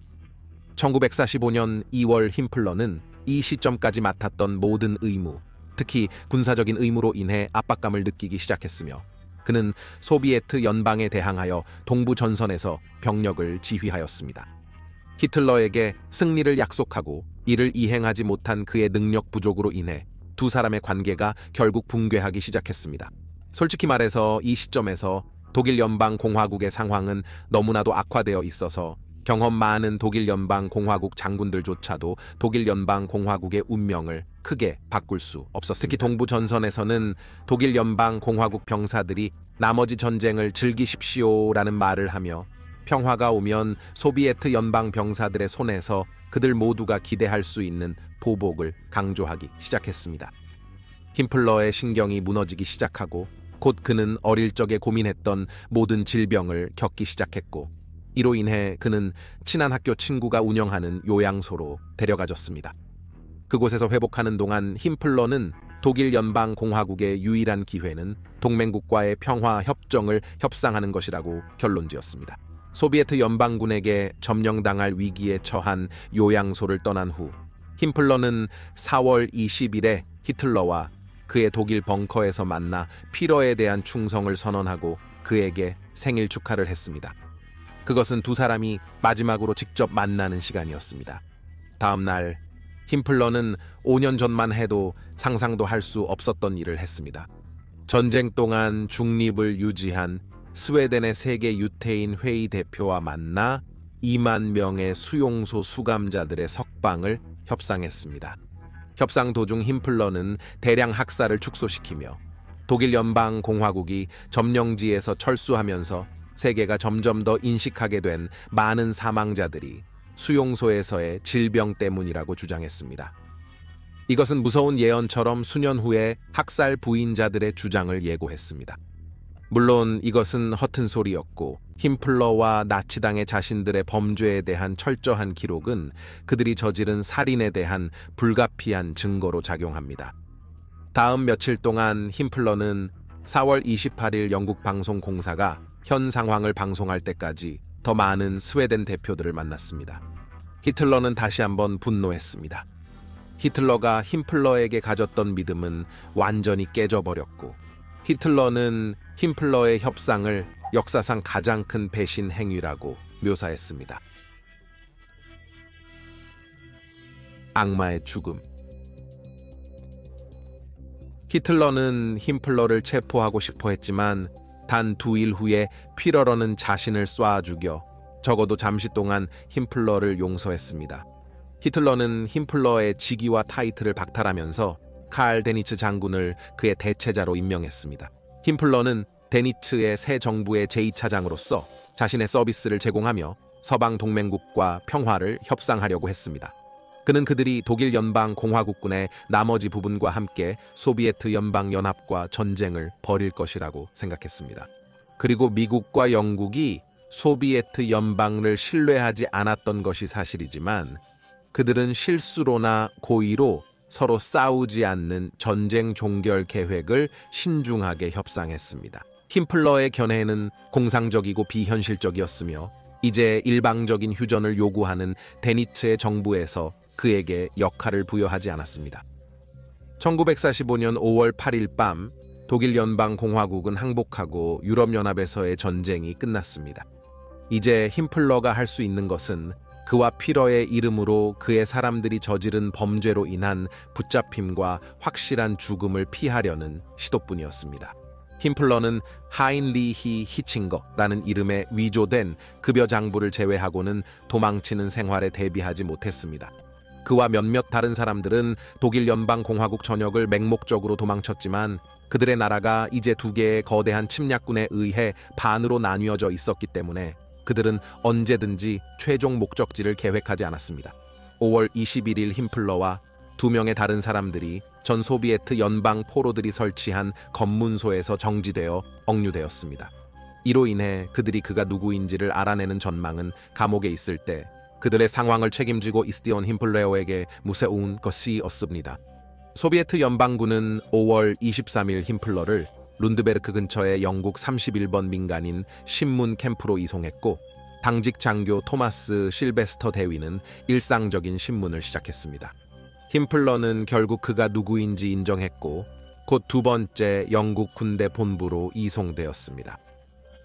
1945년 2월 힘플러는 이 시점까지 맡았던 모든 의무, 특히 군사적인 의무로 인해 압박감을 느끼기 시작했으며, 그는 소비에트 연방에 대항하여 동부 전선에서 병력을 지휘하였습니다. 히틀러에게 승리를 약속하고 이를 이행하지 못한 그의 능력 부족으로 인해 두 사람의 관계가 결국 붕괴하기 시작했습니다. 솔직히 말해서 이 시점에서 독일 연방공화국의 상황은 너무나도 악화되어 있어서 경험 많은 독일 연방공화국 장군들조차도 독일 연방공화국의 운명을 크게 바꿀 수 없었습니다. 특히 동부 전선에서는 독일 연방공화국 병사들이 나머지 전쟁을 즐기십시오라는 말을 하며, 평화가 오면 소비에트 연방 병사들의 손에서 그들 모두가 기대할 수 있는 보복을 강조하기 시작했습니다. 힘플러의 신경이 무너지기 시작하고 곧 그는 어릴 적에 고민했던 모든 질병을 겪기 시작했고, 이로 인해 그는 친한 학교 친구가 운영하는 요양소로 데려가졌습니다. 그곳에서 회복하는 동안 힘플러는 독일 연방공화국의 유일한 기회는 동맹국과의 평화 협정을 협상하는 것이라고 결론지었습니다. 소비에트 연방군에게 점령당할 위기에 처한 요양소를 떠난 후 힘플러는 4월 20일에 히틀러와 그의 독일 벙커에서 만나 피러에 대한 충성을 선언하고 그에게 생일 축하를 했습니다. 그것은 두 사람이 마지막으로 직접 만나는 시간이었습니다. 다음 날 힘플러는 5년 전만 해도 상상도 할 수 없었던 일을 했습니다. 전쟁 동안 중립을 유지한 스웨덴의 세계 유태인 회의 대표와 만나 2만 명의 수용소 수감자들의 석방을 협상했습니다. 협상 도중 힘플러는 대량 학살을 축소시키며 독일 연방공화국이 점령지에서 철수하면서 세계가 점점 더 인식하게 된 많은 사망자들이 수용소에서의 질병 때문이라고 주장했습니다. 이것은 무서운 예언처럼 수년 후에 학살 부인자들의 주장을 예고했습니다. 물론 이것은 허튼 소리였고 힘플러와 나치당의 자신들의 범죄에 대한 철저한 기록은 그들이 저지른 살인에 대한 불가피한 증거로 작용합니다. 다음 며칠 동안 힘플러는 4월 28일 영국 방송공사가 현 상황을 방송할 때까지 더 많은 스웨덴 대표들을 만났습니다. 히틀러는 다시 한번 분노했습니다. 히틀러가 힘플러에게 가졌던 믿음은 완전히 깨져버렸고, 히틀러는 힘플러의 협상을 역사상 가장 큰 배신 행위라고 묘사했습니다. 악마의 죽음. 히틀러는 힘플러를 체포하고 싶어 했지만 단 2일 후에 피러러는 자신을 쏴 죽여 적어도 잠시 동안 힘플러를 용서했습니다. 히틀러는 힘플러의 직위와 타이틀을 박탈하면서 칼 데니츠 장군을 그의 대체자로 임명했습니다. 힘플러는 데니츠의 새 정부의 제2차장으로서 자신의 서비스를 제공하며 서방 동맹국과 평화를 협상하려고 했습니다. 그는 그들이 독일 연방공화국군의 나머지 부분과 함께 소비에트 연방연합과 전쟁을 벌일 것이라고 생각했습니다. 그리고 미국과 영국이 소비에트 연방을 신뢰하지 않았던 것이 사실이지만 그들은 실수로나 고의로 서로 싸우지 않는 전쟁 종결 계획을 신중하게 협상했습니다. 힘플러의 견해는 공상적이고 비현실적이었으며 이제 일방적인 휴전을 요구하는 데니츠의 정부에서 그에게 역할을 부여하지 않았습니다. 1945년 5월 8일 밤 독일 연방공화국은 항복하고 유럽연합에서의 전쟁이 끝났습니다. 이제 힘플러가 할 수 있는 것은 그와 피러의 이름으로 그의 사람들이 저지른 범죄로 인한 붙잡힘과 확실한 죽음을 피하려는 시도뿐이었습니다. 힘플러는 하인리히 히칭거라는 이름의 위조된 급여 장부를 제외하고는 도망치는 생활에 대비하지 못했습니다. 그와 몇몇 다른 사람들은 독일 연방공화국 전역을 맹목적으로 도망쳤지만 그들의 나라가 이제 2개의 거대한 침략군에 의해 반으로 나뉘어져 있었기 때문에 그들은 언제든지 최종 목적지를 계획하지 않았습니다. 5월 21일 힘플러와 2명의 다른 사람들이 전 소비에트 연방 포로들이 설치한 검문소에서 정지되어 억류되었습니다. 이로 인해 그들이 그가 누구인지를 알아내는 전망은 감옥에 있을 때 그들의 상황을 책임지고 있었던 힘플러에게 무서운 것이 없습니다. 소비에트 연방군은 5월 23일 힘플러를 룬드베르크 근처의 영국 31번 민간인 신문 캠프로 이송했고 당직 장교 토마스 실베스터 대위는 일상적인 신문을 시작했습니다. 힘플러는 결국 그가 누구인지 인정했고 곧 2번째 영국 군대 본부로 이송되었습니다.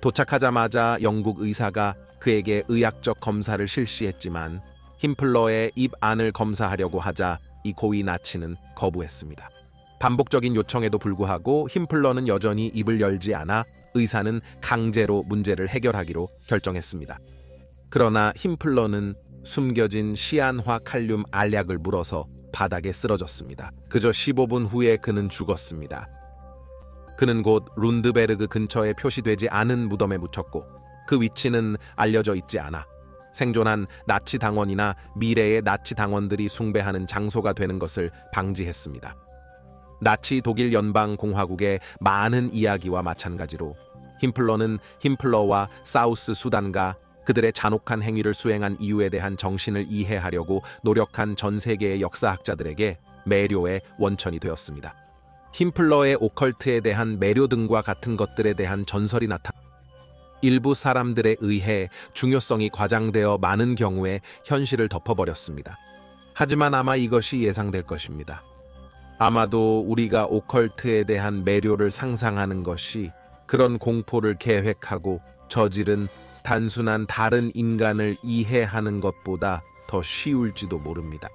도착하자마자 영국 의사가 그에게 의학적 검사를 실시했지만 힘플러의 입 안을 검사하려고 하자 이 고위 나치는 거부했습니다. 반복적인 요청에도 불구하고 힘플러는 여전히 입을 열지 않아 의사는 강제로 문제를 해결하기로 결정했습니다. 그러나 힘플러는 숨겨진 시안화 칼륨 알약을 물어서 바닥에 쓰러졌습니다. 그저 15분 후에 그는 죽었습니다. 그는 곧 룬드베르그 근처에 표시되지 않은 무덤에 묻혔고 그 위치는 알려져 있지 않아 생존한 나치 당원이나 미래의 나치 당원들이 숭배하는 장소가 되는 것을 방지했습니다. 나치 독일 연방공화국의 많은 이야기와 마찬가지로 힘플러는 힘플러와 사우스 수단과 그들의 잔혹한 행위를 수행한 이유에 대한 정신을 이해하려고 노력한 전 세계의 역사학자들에게 매료의 원천이 되었습니다. 힘플러의 오컬트에 대한 매료 등과 같은 것들에 대한 전설이 일부 사람들에 의해 중요성이 과장되어 많은 경우에 현실을 덮어버렸습니다. 하지만 아마 이것이 예상될 것입니다. 아마도 우리가 오컬트에 대한 매료를 상상하는 것이 그런 공포를 계획하고 저지른 단순한 다른 인간을 이해하는 것보다 더 쉬울지도 모릅니다.